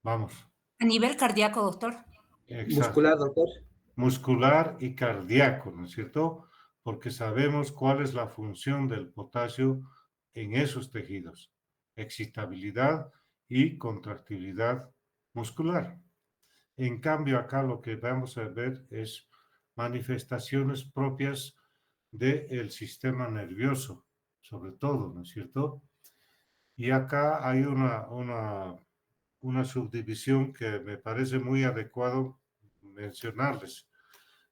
Vamos. A nivel cardíaco, doctor. Exacto. Muscular, doctor. Muscular y cardíaco, ¿no es cierto? Porque sabemos cuál es la función del potasio en esos tejidos. Excitabilidad y contractilidad muscular. En cambio, acá lo que vamos a ver es manifestaciones propias del sistema nervioso, sobre todo, ¿no es cierto? Y acá hay una subdivisión que me parece muy adecuado mencionarles.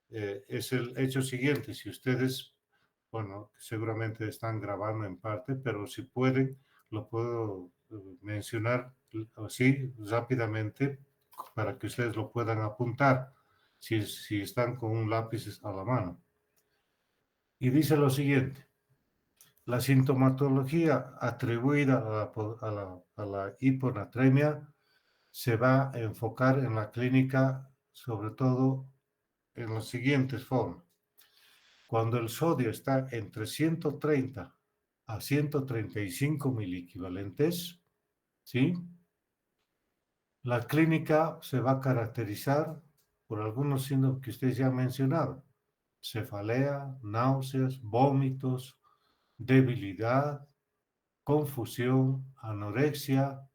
Es el hecho siguiente, si ustedes, bueno, seguramente están grabando en parte, pero si pueden, lo puedo mencionar así rápidamente para que ustedes lo puedan apuntar si están con un lápiz a la mano. Y dice lo siguiente: la sintomatología atribuida a la hiponatremia se va a enfocar en la clínica, sobre todo en las siguientes formas. Cuando el sodio está entre 130 a 135 miliequivalentes, ¿sí? La clínica se va a caracterizar por algunos síntomas que ustedes ya han mencionado: cefalea, náuseas, vómitos, debilidad, confusión, anorexia,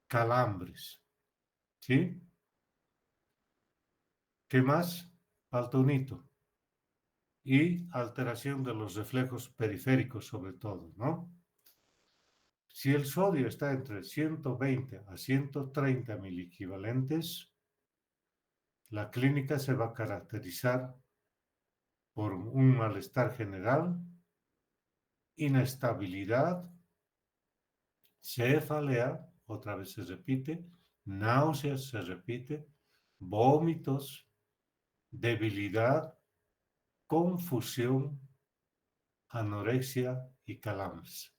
calambres, ¿sí? ¿Qué más? Falta un hito. Y alteración de los reflejos periféricos sobre todo, ¿no? Si el sodio está entre 120 a 130 miliequivalentes, la clínica se va a caracterizar por un malestar general, inestabilidad, cefalea, otra vez se repite, náuseas se repite, vómitos, debilidad, confusión, anorexia y calambres.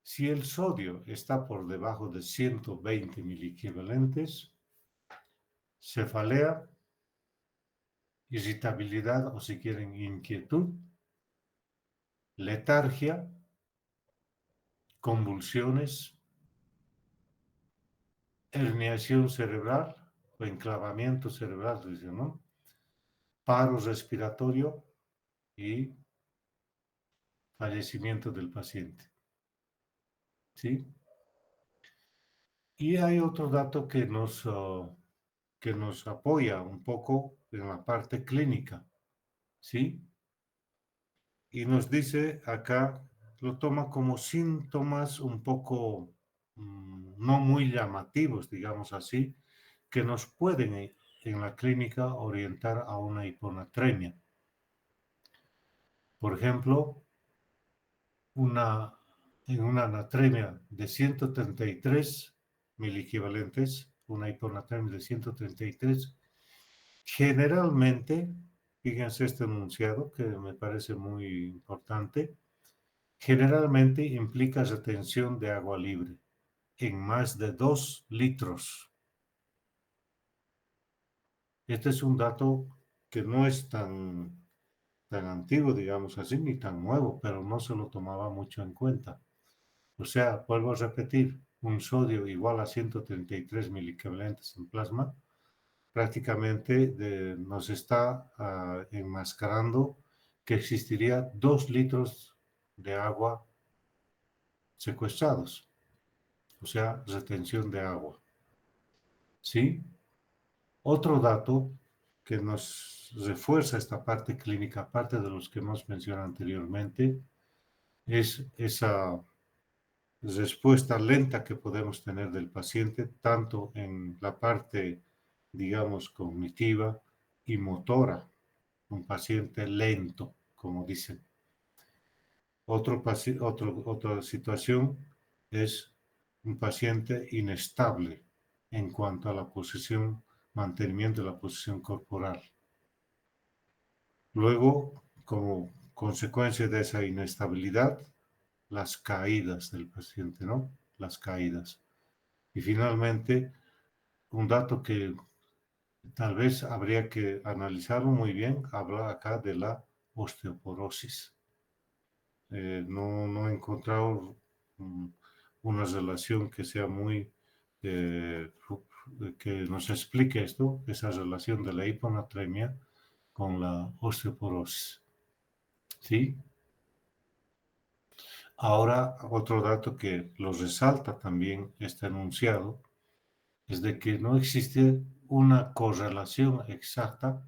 Si el sodio está por debajo de 120 miliequivalentes, cefalea, irritabilidad o si quieren inquietud, letargia, convulsiones, herniación cerebral o enclavamiento cerebral, dice, ¿no? Paro respiratorio y fallecimiento del paciente. ¿Sí? Y hay otro dato que nos apoya un poco en la parte clínica, ¿sí? Y nos dice acá, lo toma como síntomas un poco no muy llamativos, digamos así, que nos pueden en la clínica orientar a una hiponatremia. Por ejemplo, en una anatremia de 133 miliequivalentes, una hiponatremia de 133, generalmente, fíjense este enunciado que me parece muy importante, generalmente implica retención de agua libre en más de 2 litros. Este es un dato que no es tan antiguo, digamos así, ni tan nuevo, pero no se lo tomaba mucho en cuenta. O sea, vuelvo a repetir, un sodio igual a 133 miliequivalentes en plasma, prácticamente nos está enmascarando que existiría 2 litros de agua secuestrados, o sea, retención de agua. ¿Sí? Otro dato que nos refuerza esta parte clínica, aparte de los que hemos mencionado anteriormente, es esa respuesta lenta que podemos tener del paciente, tanto en la parte, digamos, cognitiva y motora, un paciente lento, como dicen. Otra situación es un paciente inestable en cuanto a la posición, mantenimiento de la posición corporal. Luego, como consecuencia de esa inestabilidad, las caídas del paciente, ¿no? Las caídas. Y finalmente, un dato que tal vez habría que analizarlo muy bien, habla acá de la osteoporosis. no he encontrado una relación que sea muy, que nos explique esto, esa relación de la hiponatremia con la osteoporosis. ¿Sí? Ahora, otro dato que lo resalta también este enunciado es de que no existe una correlación exacta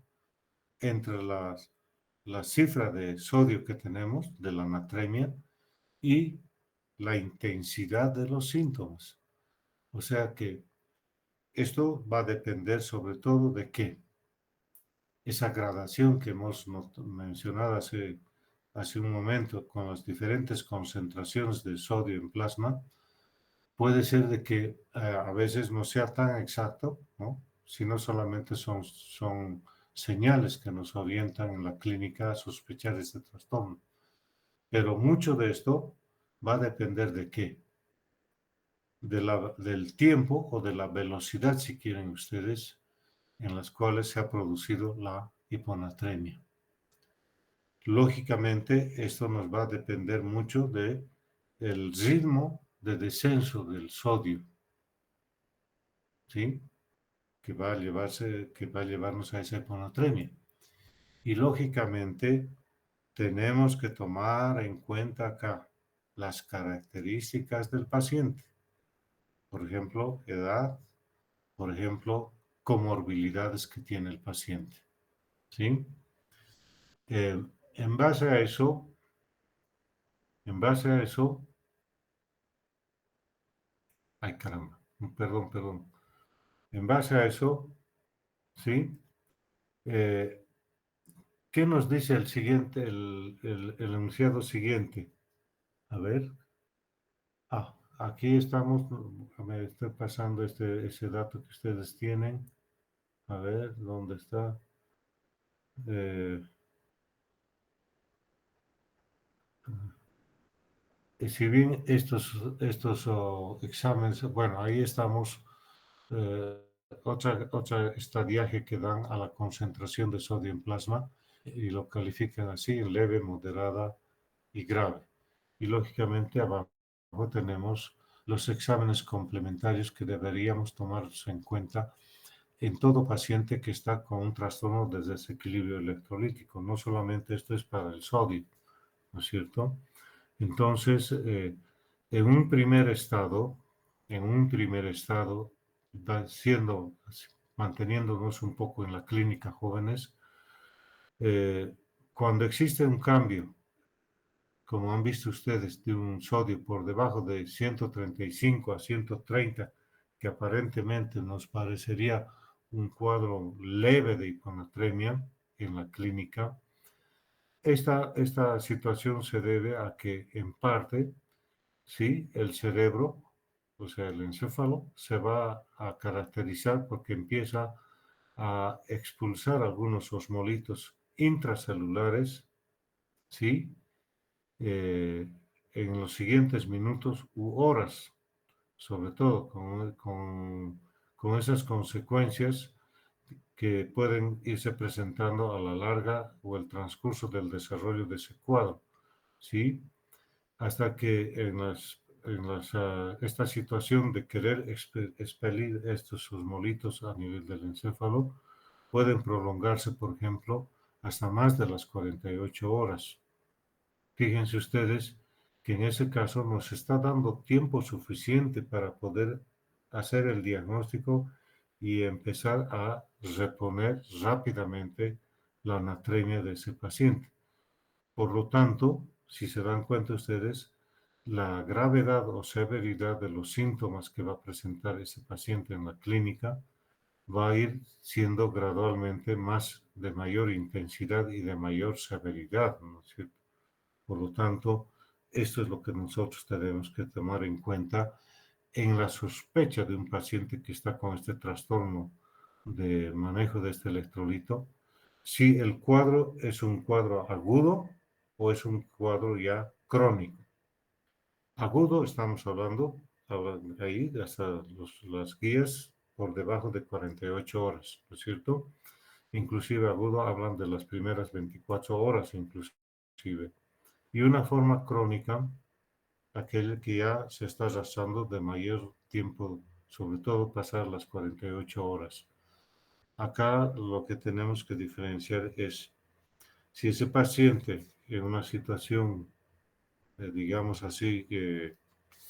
entre la cifra de sodio que tenemos de la natremia y la intensidad de los síntomas. O sea que esto va a depender sobre todo de qué. Esa gradación que hemos mencionado hace un momento con las diferentes concentraciones de sodio en plasma, puede ser de que a veces no sea tan exacto, ¿no? Sino solamente son señales que nos orientan en la clínica a sospechar este trastorno. Pero mucho de esto va a depender de qué, del tiempo o de la velocidad, si quieren ustedes, en las cuales se ha producido la hiponatremia. Lógicamente, esto nos va a depender mucho del ritmo de descenso del sodio, ¿sí? Que va a llevarnos a esa hiponatremia. Y lógicamente, tenemos que tomar en cuenta acá las características del paciente. Por ejemplo, edad, por ejemplo, comorbilidades que tiene el paciente, ¿sí? En base a eso, ay caramba, perdón. En base a eso, ¿sí? ¿Qué nos dice el siguiente, el enunciado siguiente? A ver. Aquí estamos, me estoy pasando ese dato que ustedes tienen. A ver, ¿dónde está? Eh, y si bien estos exámenes, bueno, ahí estamos, otra estadiaje que dan a la concentración de sodio en plasma y lo califican así, leve, moderada y grave. Y lógicamente abajo tenemos los exámenes complementarios que deberíamos tomarse en cuenta en todo paciente que está con un trastorno de desequilibrio electrolítico. No solamente esto es para el sodio, ¿no es cierto? Entonces, en un primer estado, manteniéndonos un poco en la clínica jóvenes, cuando existe un cambio, como han visto ustedes, de un sodio por debajo de 135 a 130, que aparentemente nos parecería un cuadro leve de hiponatremia en la clínica, esta situación se debe a que en parte, sí, el cerebro, o sea, el encéfalo, se va a caracterizar porque empieza a expulsar algunos osmolitos intracelulares, ¿sí? En los siguientes minutos u horas, sobre todo con esas consecuencias que pueden irse presentando a la larga o el transcurso del desarrollo de ese cuadro, ¿sí? Hasta que esta situación de querer expelir estos osmolitos a nivel del encéfalo pueden prolongarse, por ejemplo, hasta más de las 48 horas. Fíjense ustedes que en ese caso nos está dando tiempo suficiente para poder hacer el diagnóstico y empezar a reponer rápidamente la natremia de ese paciente. Por lo tanto, si se dan cuenta ustedes, la gravedad o severidad de los síntomas que va a presentar ese paciente en la clínica va a ir siendo gradualmente más de mayor intensidad y de mayor severidad, ¿no es cierto? Por lo tanto, esto es lo que nosotros tenemos que tomar en cuenta en la sospecha de un paciente que está con este trastorno de manejo de este electrolito, si el cuadro es un cuadro agudo o es un cuadro ya crónico. Agudo, estamos hablando ahí hasta las guías por debajo de 48 horas, ¿no es cierto? Inclusive agudo hablan de las primeras 24 horas inclusive. Y una forma crónica, aquel que ya se está arrastrando de mayor tiempo, sobre todo pasar las 48 horas. Acá lo que tenemos que diferenciar es si ese paciente en una situación, digamos así,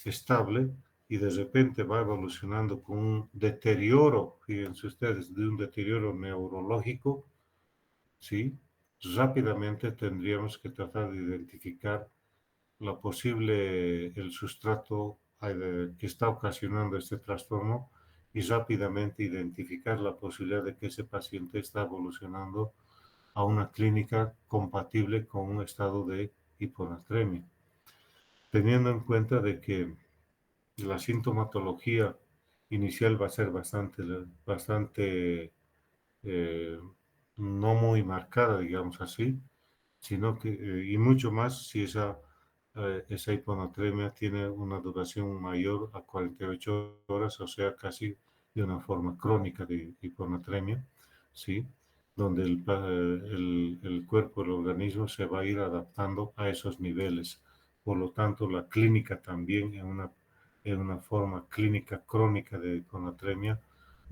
estable y de repente va evolucionando con un deterioro, fíjense ustedes, de un deterioro neurológico, ¿sí? Rápidamente tendríamos que tratar de identificar el sustrato que está ocasionando este trastorno y rápidamente identificar la posibilidad de que ese paciente está evolucionando a una clínica compatible con un estado de hiponatremia, teniendo en cuenta de que la sintomatología inicial va a ser bastante eh, no muy marcada, digamos así, sino que, y mucho más si esa hiponatremia tiene una duración mayor a 48 horas, o sea, casi de una forma crónica de hiponatremia, ¿sí? Donde el cuerpo, el organismo se va a ir adaptando a esos niveles. Por lo tanto, la clínica también en una forma clínica crónica de hiponatremia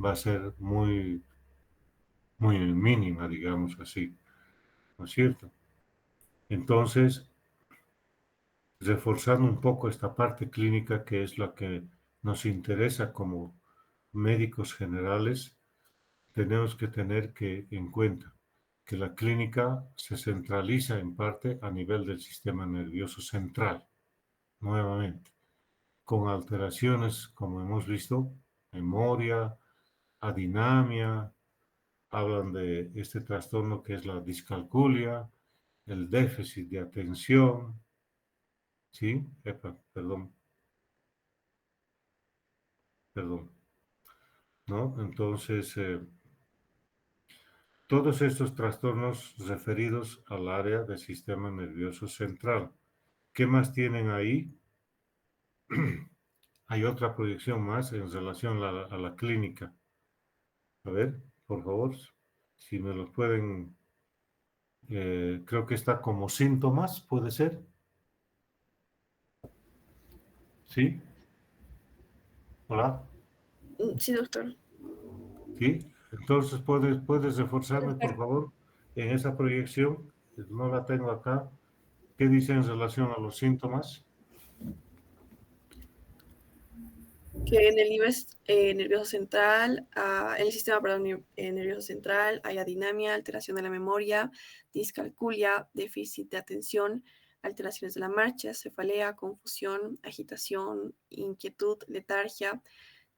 va a ser muy mínima, digamos así, ¿no es cierto? Entonces, reforzando un poco esta parte clínica que es la que nos interesa como médicos generales, tenemos que tener en cuenta que la clínica se centraliza en parte a nivel del sistema nervioso central, nuevamente, con alteraciones, como hemos visto, memoria, adinamia, hablan de este trastorno que es la discalculia, el déficit de atención, ¿sí? Perdón, perdón, ¿no? Entonces, todos estos trastornos referidos al área del sistema nervioso central. ¿Qué más tienen ahí? Hay otra proyección más en relación a la clínica. A ver, por favor, si me lo pueden, creo que está como síntomas, ¿puede ser? ¿Sí? Hola, Sí, doctor. ¿sí? Entonces, ¿puedes reforzarme, por Doctor. favor, en esa proyección? No la tengo acá. ¿Qué dice en relación a los síntomas? Que en el nivel nervioso central, en el sistema, perdón, nervioso central, hay adinamia, alteración de la memoria, discalculia, déficit de atención, alteraciones de la marcha, cefalea, confusión, agitación, inquietud, letargia,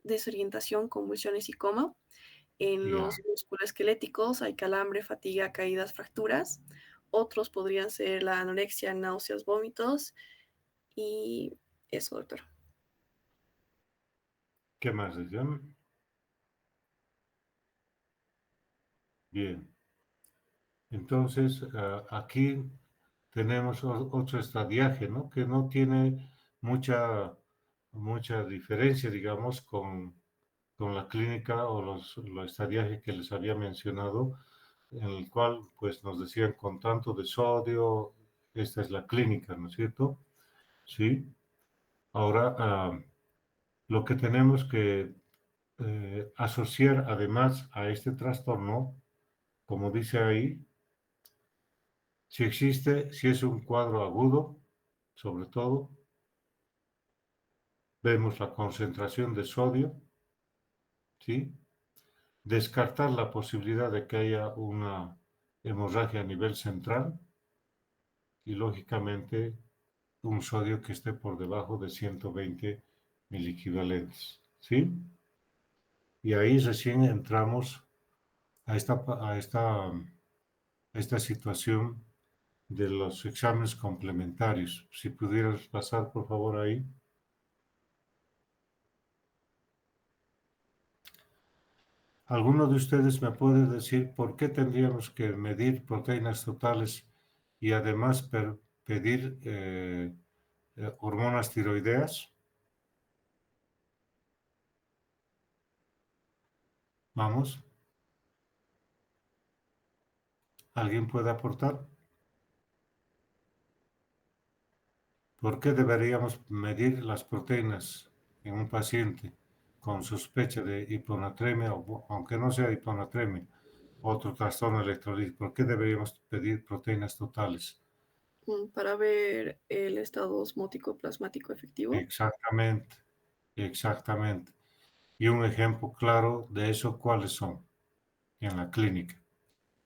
desorientación, convulsiones y coma. En Ya, los musculoesqueléticos hay calambre, fatiga, caídas, fracturas. Otros podrían ser la anorexia, náuseas, vómitos y eso, doctor. ¿qué más decían? Bien. Entonces, aquí tenemos otro estadiaje, ¿no? Que no tiene mucha diferencia, digamos, con la clínica o los estadiajes que les había mencionado, en el cual, pues, nos decían con tanto de sodio, esta es la clínica, ¿no es cierto? Sí. Ahora, lo que tenemos que asociar además a este trastorno, como dice ahí, si es un cuadro agudo, sobre todo, vemos la concentración de sodio, ¿sí? Descartar la posibilidad de que haya una hemorragia a nivel central y, lógicamente, un sodio que esté por debajo de 120 miliequivalentes, ¿sí? Y ahí recién entramos a esta situación de los exámenes complementarios. Si pudieras pasar, por favor, ahí. ¿Alguno de ustedes me puede decir por qué tendríamos que medir proteínas totales y además pedir hormonas tiroideas? Vamos, ¿alguien puede aportar? ¿Por qué deberíamos medir las proteínas en un paciente con sospecha de hiponatremia, o aunque no sea hiponatremia, otro trastorno electrolítico? ¿Por qué deberíamos pedir proteínas totales? Para ver el estado osmótico plasmático efectivo. Exactamente, exactamente. Y un ejemplo claro de eso, ¿cuáles son en la clínica?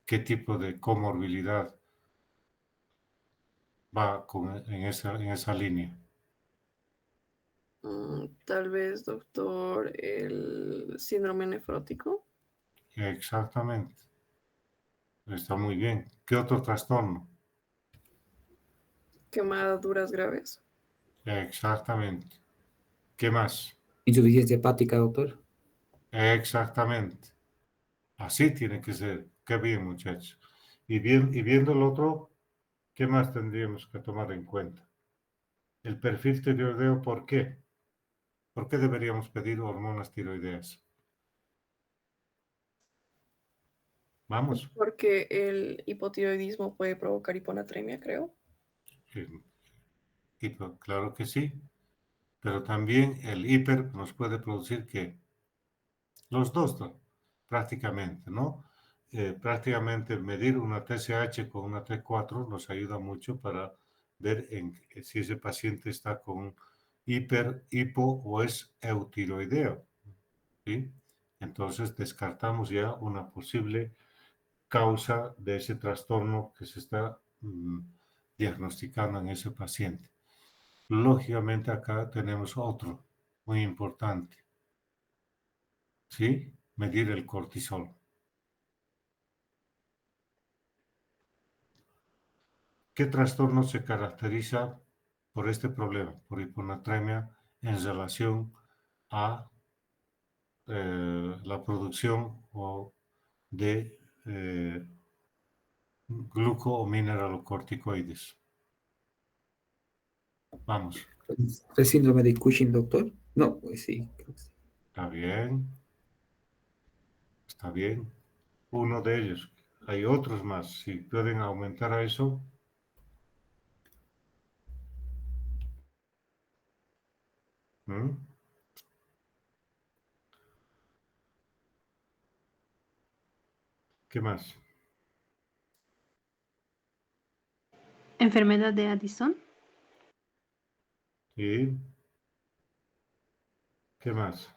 ¿Qué tipo de comorbilidad va en esa línea? Tal vez, doctor, el síndrome nefrótico. Exactamente. Está muy bien. ¿Qué otro trastorno? Quemaduras graves. Exactamente. ¿Qué más? Insuficiencia hepática, doctor. Exactamente. Así tiene que ser. Qué bien, muchachos. Y viendo el otro, ¿qué más tendríamos que tomar en cuenta? El perfil tiroideo, ¿por qué? ¿Por qué deberíamos pedir hormonas tiroideas? Vamos. Porque el hipotiroidismo puede provocar hiponatremia, creo. Claro que sí, pero también el hiper nos puede producir que los dos, ¿no? Prácticamente, ¿no? Prácticamente medir una TSH con una T4 nos ayuda mucho para ver si ese paciente está con hiper, hipo o es eutiroideo, ¿sí? Entonces descartamos ya una posible causa de ese trastorno que se está diagnosticando en ese paciente. Lógicamente acá tenemos otro muy importante, ¿sí? Medir el cortisol. ¿Qué trastorno se caracteriza por este problema, por hiponatremia en relación a la producción de gluco o mineralocorticoides? Vamos, ¿El síndrome de Cushing, doctor? No, pues sí, creo que sí. está bien, está bien. Uno de ellos. Hay otros más. Si pueden aumentar a eso. ¿Mm? ¿Qué más? Enfermedad de Addison. ¿Y qué más?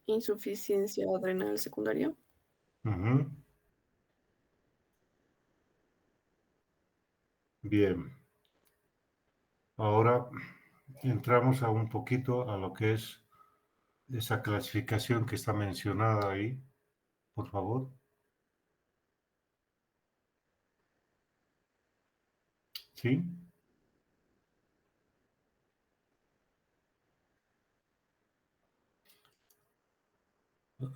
Insuficiencia adrenal secundaria. Ujú. Bien. Ahora entramos a un poquito a lo que es esa clasificación que está mencionada ahí, por favor. ¿Sí?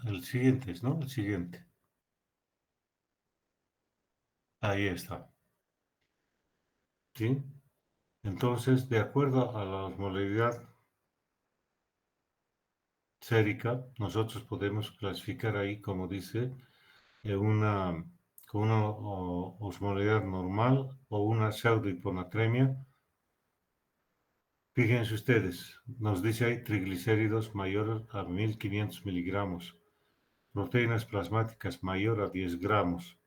El siguiente, ¿no? El siguiente. Ahí está. ¿Sí? Entonces, de acuerdo a la osmolaridad sérica, nosotros podemos clasificar ahí, como dice, una, con una osmolaridad normal o una pseudohiponatremia. Fíjense ustedes, nos dice ahí triglicéridos mayores a 1500 miligramos, proteínas plasmáticas mayor a 10 gramos,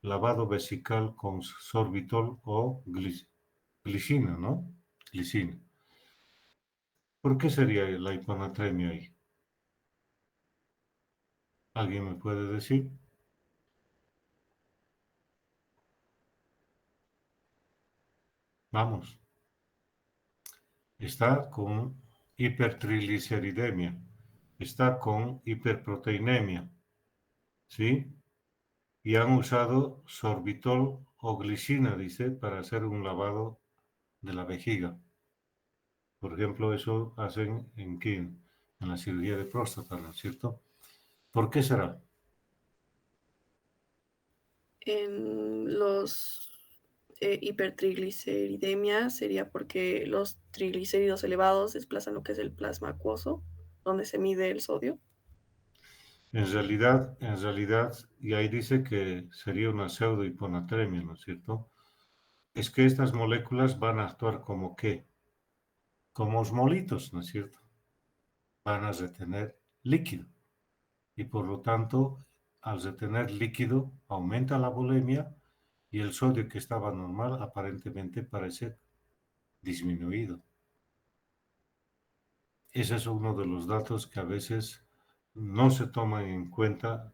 lavado vesical con sorbitol o glicina, ¿no? Glicina. ¿Por qué sería la hiponatremia ahí? ¿Alguien me puede decir? Vamos. Está con hipertrigliceridemia, está con hiperproteinemia, ¿sí? Y han usado sorbitol o glicina, dice, para hacer un lavado de la vejiga. Por ejemplo, eso hacen en la cirugía de próstata, ¿no es cierto? ¿Por qué será? En los hipertrigliceridemia sería porque los triglicéridos elevados desplazan lo que es el plasma acuoso, donde se mide el sodio. En realidad, y ahí dice que sería una pseudohiponatremia, ¿no es cierto? es que estas moléculas van a actuar como ¿qué? Como osmolitos, ¿no es cierto? Van a retener líquido y por lo tanto, al retener líquido, aumenta la volemia y el sodio que estaba normal aparentemente parece disminuido. Ese es uno de los datos que a veces no se toman en cuenta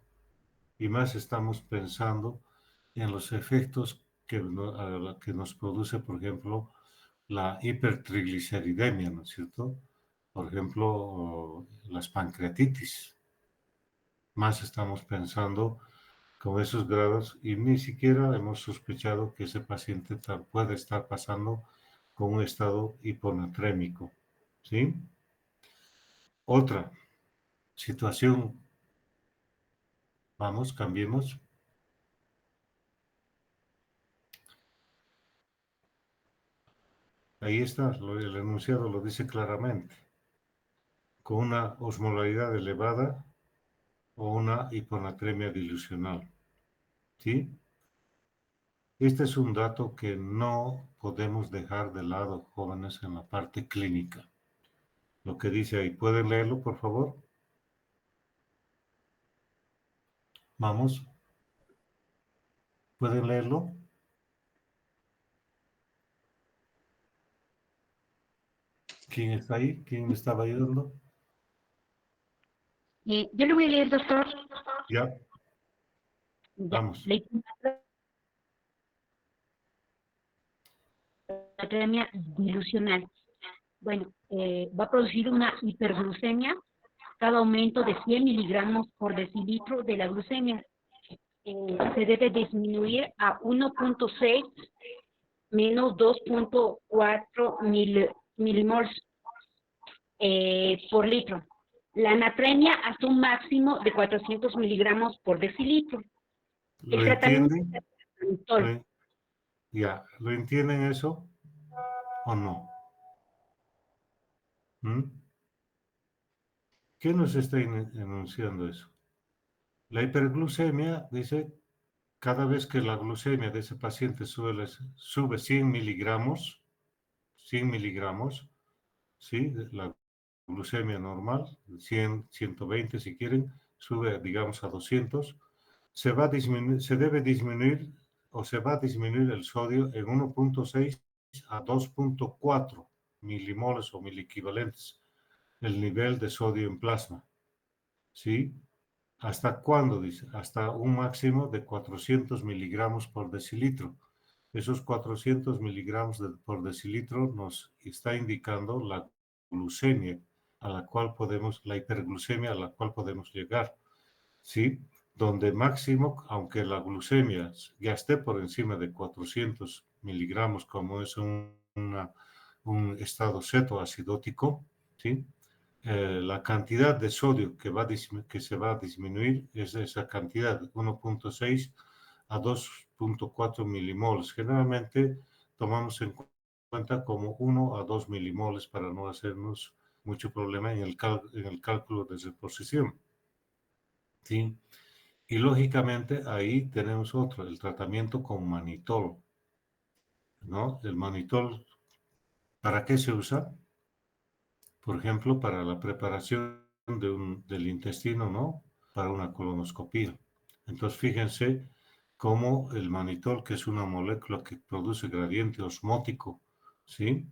y más estamos pensando en los efectos que nos produce, por ejemplo, la hipertrigliceridemia, ¿no es cierto? Por ejemplo, las pancreatitis. Más estamos pensando con esos grados y ni siquiera hemos sospechado que ese paciente puede estar pasando con un estado hiponatrémico, ¿sí? Otra situación, vamos, cambiemos. Ahí está, el enunciado lo dice claramente. Con una osmolaridad elevada o una hiponatremia dilucional, ¿sí? Este es un dato que no podemos dejar de lado, jóvenes, en la parte clínica. Lo que dice ahí, ¿pueden leerlo, por favor? Vamos, ¿pueden leerlo? ¿Quién está ahí? ¿Quién me estaba ayudando? Yo le voy a leer, doctor. Ya, Ya, vamos. la hiponatremia dilucional. Bueno, va a producir una hiperglucemia cada aumento de 100 miligramos por decilitro de la glucemia. Se debe disminuir a 1.6 menos 2.4 milimols por litro. La anatremia hasta un máximo de 400 miligramos por decilitro. ¿Lo El tratamiento entienden? es mannitol. Ya, ¿lo entienden eso o no? ¿Mm? ¿Qué nos está enunciando eso? La hiperglucemia dice, cada vez que la glucemia de ese paciente sube 100 miligramos, 100 miligramos, ¿sí? La glucemia normal, 100, 120 si quieren, sube, digamos, a 200, se debe disminuir o se va a disminuir el sodio en 1.6 a 2.4 milimoles o miliequivalentes, el nivel de sodio en plasma, ¿sí? ¿Hasta cuándo? Dice, hasta un máximo de 400 miligramos por decilitro. Esos 400 miligramos por decilitro nos está indicando la glucemia a la cual podemos, la hiperglucemia a la cual podemos llegar, ¿sí? Donde máximo, aunque la glucemia ya esté por encima de 400 miligramos, como es un estado cetoacidótico, ¿sí? La cantidad de sodio que se va a disminuir es esa cantidad, 1.6 a 2.4 milimoles. Generalmente tomamos en cuenta como 1 a 2 milimoles para no hacernos mucho problema en el cálculo de reposición, ¿sí? Y lógicamente ahí tenemos otro, el tratamiento con manitol, ¿no? El manitol, ¿para qué se usa? Por ejemplo, para la preparación del intestino, ¿no? Para una colonoscopía. Entonces, fíjense cómo el manitol, que es una molécula que produce gradiente osmótico, ¿sí?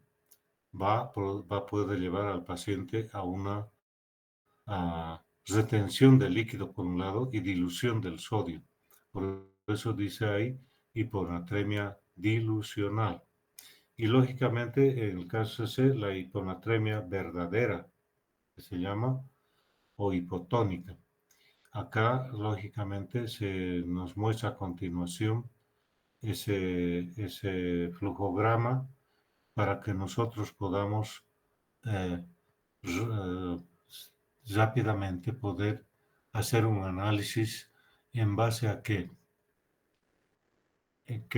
Va a poder llevar al paciente a una retención del líquido por un lado y dilución del sodio. Por eso dice ahí hiponatremia dilucional. Y lógicamente, en el caso C, la hiponatremia verdadera, que se llama, o hipotónica. Acá, lógicamente, se nos muestra a continuación ese flujograma para que nosotros podamos rápidamente poder hacer un análisis en base a qué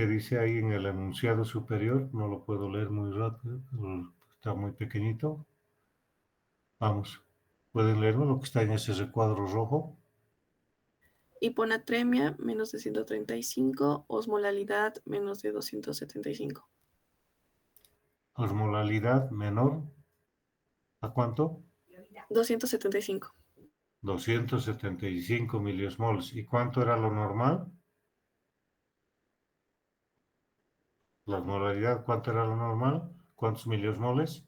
dice ahí en el enunciado superior. No lo puedo leer muy rápido, está muy pequeñito. Vamos, ¿pueden leerlo lo que está en ese recuadro rojo? Hiponatremia, menos de 135. Osmolalidad, menos de 275. Osmolalidad menor, ¿a cuánto? 275. 275 miliosmoles. ¿Y cuánto era lo normal? La osmolalidad, ¿cuánto era lo normal? ¿Cuántos miliosmoles?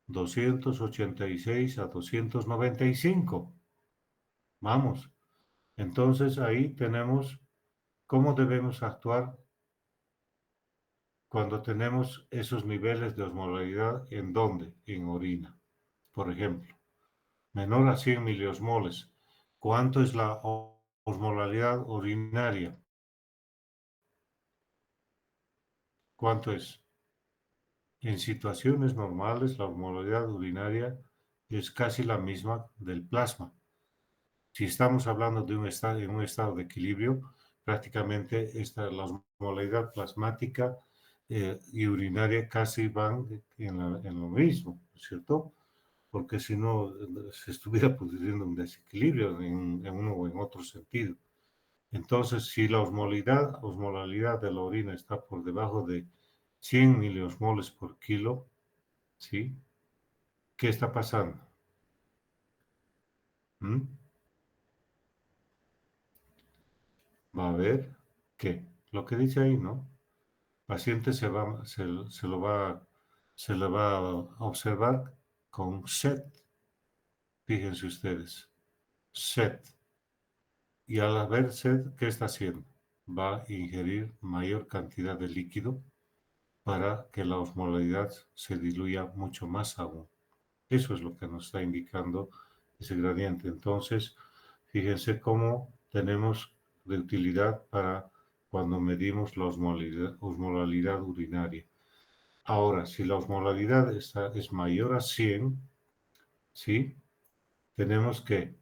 286 a 295. Vamos. Entonces ahí tenemos cómo debemos actuar cuando tenemos esos niveles de osmolalidad. ¿En dónde? En orina, por ejemplo. Menor a 100 miliosmoles. ¿Cuánto es la osmolalidad urinaria? ¿Cuánto es? En situaciones normales, la osmolalidad urinaria es casi la misma del plasma. Si estamos hablando de en un estado de equilibrio, prácticamente la osmolalidad plasmática y urinaria casi van en lo mismo, ¿cierto? Porque si no, se estuviera produciendo un desequilibrio en uno o en otro sentido. Entonces, si la osmolalidad de la orina está por debajo de 100 miliosmoles por kilo, ¿sí? ¿Qué está pasando? ¿Mm? Va a ver que lo que dice ahí, ¿no? Paciente se le va a observar con SED. Fíjense ustedes, SED. Y al haber SED, ¿qué está haciendo? Va a ingerir mayor cantidad de líquido para que la osmolaridad se diluya mucho más aún. Eso es lo que nos está indicando ese gradiente. Entonces, fíjense cómo tenemos de utilidad para cuando medimos la osmolalidad urinaria. Ahora, si la osmolalidad es mayor a 100, ¿sí? Tenemos que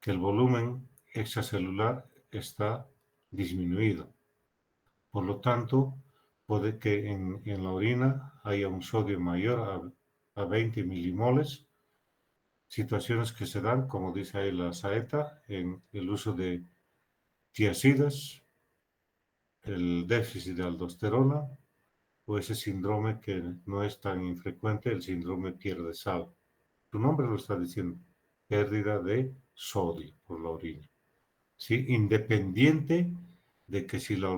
el volumen extracelular está disminuido. Por lo tanto, puede que en la orina haya un sodio mayor a 20 milimoles, situaciones que se dan, como dice ahí la saeta, en el uso de tiazidas, el déficit de aldosterona o ese síndrome que no es tan infrecuente, el síndrome pierde sal. Su nombre lo está diciendo, pérdida de sodio por la orina. ¿Sí? Independiente de que si la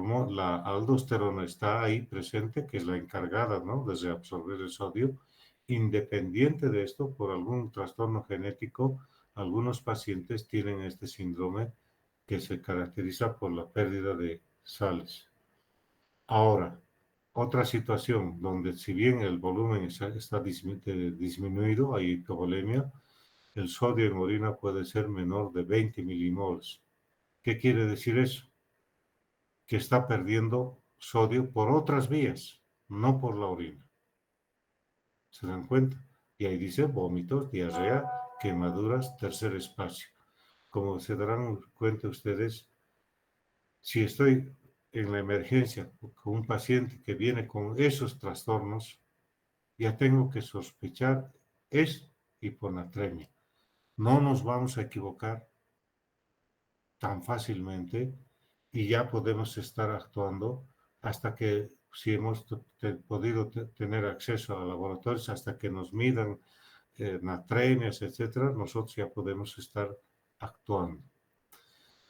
aldosterona está ahí presente, que es la encargada, ¿no?, de reabsorber el sodio, independiente de esto, por algún trastorno genético, algunos pacientes tienen este síndrome que se caracteriza por la pérdida de sales. Ahora, otra situación donde si bien el volumen está disminuido, hay hipovolemia, el sodio en orina puede ser menor de 20 milimoles. ¿Qué quiere decir eso? Que está perdiendo sodio por otras vías, no por la orina. ¿Se dan cuenta? Y ahí dice vómitos, diarrea, quemaduras, tercer espacio. Como se darán cuenta ustedes, si estoy en la emergencia con un paciente que viene con esos trastornos, ya tengo que sospechar es hiponatremia. No nos vamos a equivocar tan fácilmente y ya podemos estar actuando hasta que, si hemos podido tener acceso a laboratorios, hasta que nos midan natremias, etcétera, nosotros ya podemos estar actuando.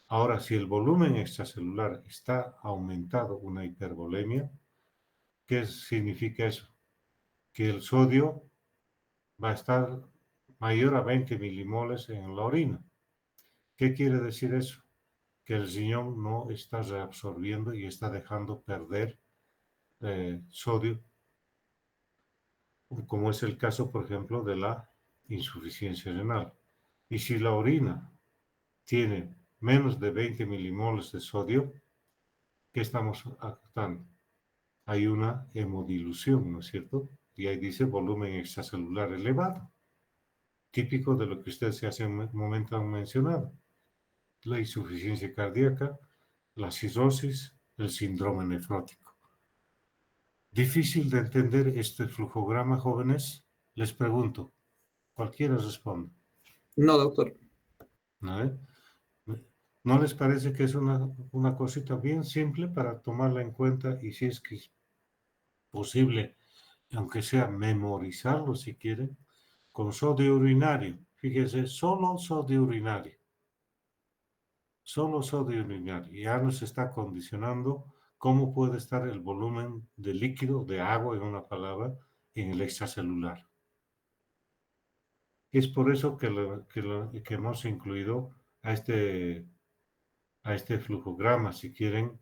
Ahora, si el volumen extracelular está aumentado, una hipervolemia, ¿qué significa eso? Que el sodio va a estar mayor a 20 milimoles en la orina. ¿Qué quiere decir eso? Que el riñón no está reabsorbiendo y está dejando perder sodio, como es el caso, por ejemplo, de la insuficiencia renal. Y si la orina tiene menos de 20 milimoles de sodio, ¿qué estamos actuando? Hay una hemodilución, ¿no es cierto? Y ahí dice volumen extracelular elevado, típico de lo que ustedes hace un momento han mencionado. La insuficiencia cardíaca, la cirrosis, el síndrome nefrótico. ¿Difícil de entender este flujograma, jóvenes? Les pregunto. Cualquiera responde. No, doctor. ¿no? ¿No les parece que es una cosita bien simple para tomarla en cuenta y si es que es posible, aunque sea memorizarlo si quieren, con sodio urinario? Fíjese, solo sodio urinario. Solo sodio urinario. Ya nos está condicionando cómo puede estar el volumen de líquido, de agua, en una palabra, en el extracelular. Es por eso que hemos incluido a este flujograma, si quieren,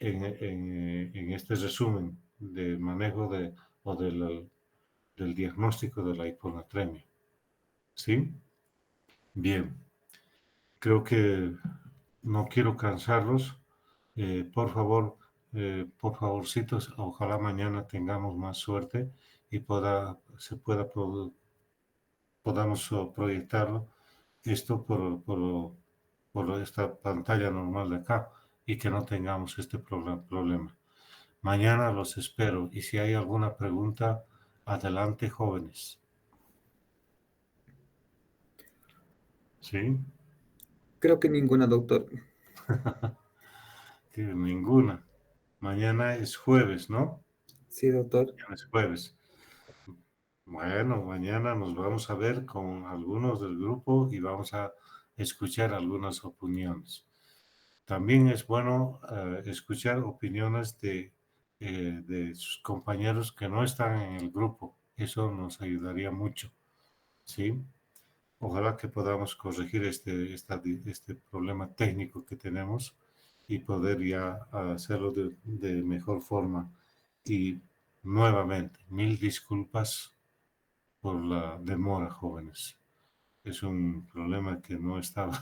en este resumen de manejo del diagnóstico de la hiponatremia. ¿Sí? Bien. Creo que no quiero cansarlos. Por favorcitos, ojalá mañana tengamos más suerte y podamos proyectarlo esto por esta pantalla normal de acá y que no tengamos este problema. Mañana los espero y si hay alguna pregunta, adelante, jóvenes. ¿Sí? Creo que ninguna, doctor. Que ninguna. Mañana es jueves, ¿no? Sí, doctor. Mañana es jueves. Bueno, mañana nos vamos a ver con algunos del grupo y vamos a escuchar algunas opiniones. También es bueno escuchar opiniones de sus compañeros que no están en el grupo. Eso nos ayudaría mucho, ¿sí? Ojalá que podamos corregir este problema técnico que tenemos y poder ya hacerlo de mejor forma. Y nuevamente, mil disculpas por la demora, jóvenes. Es un problema que no estaba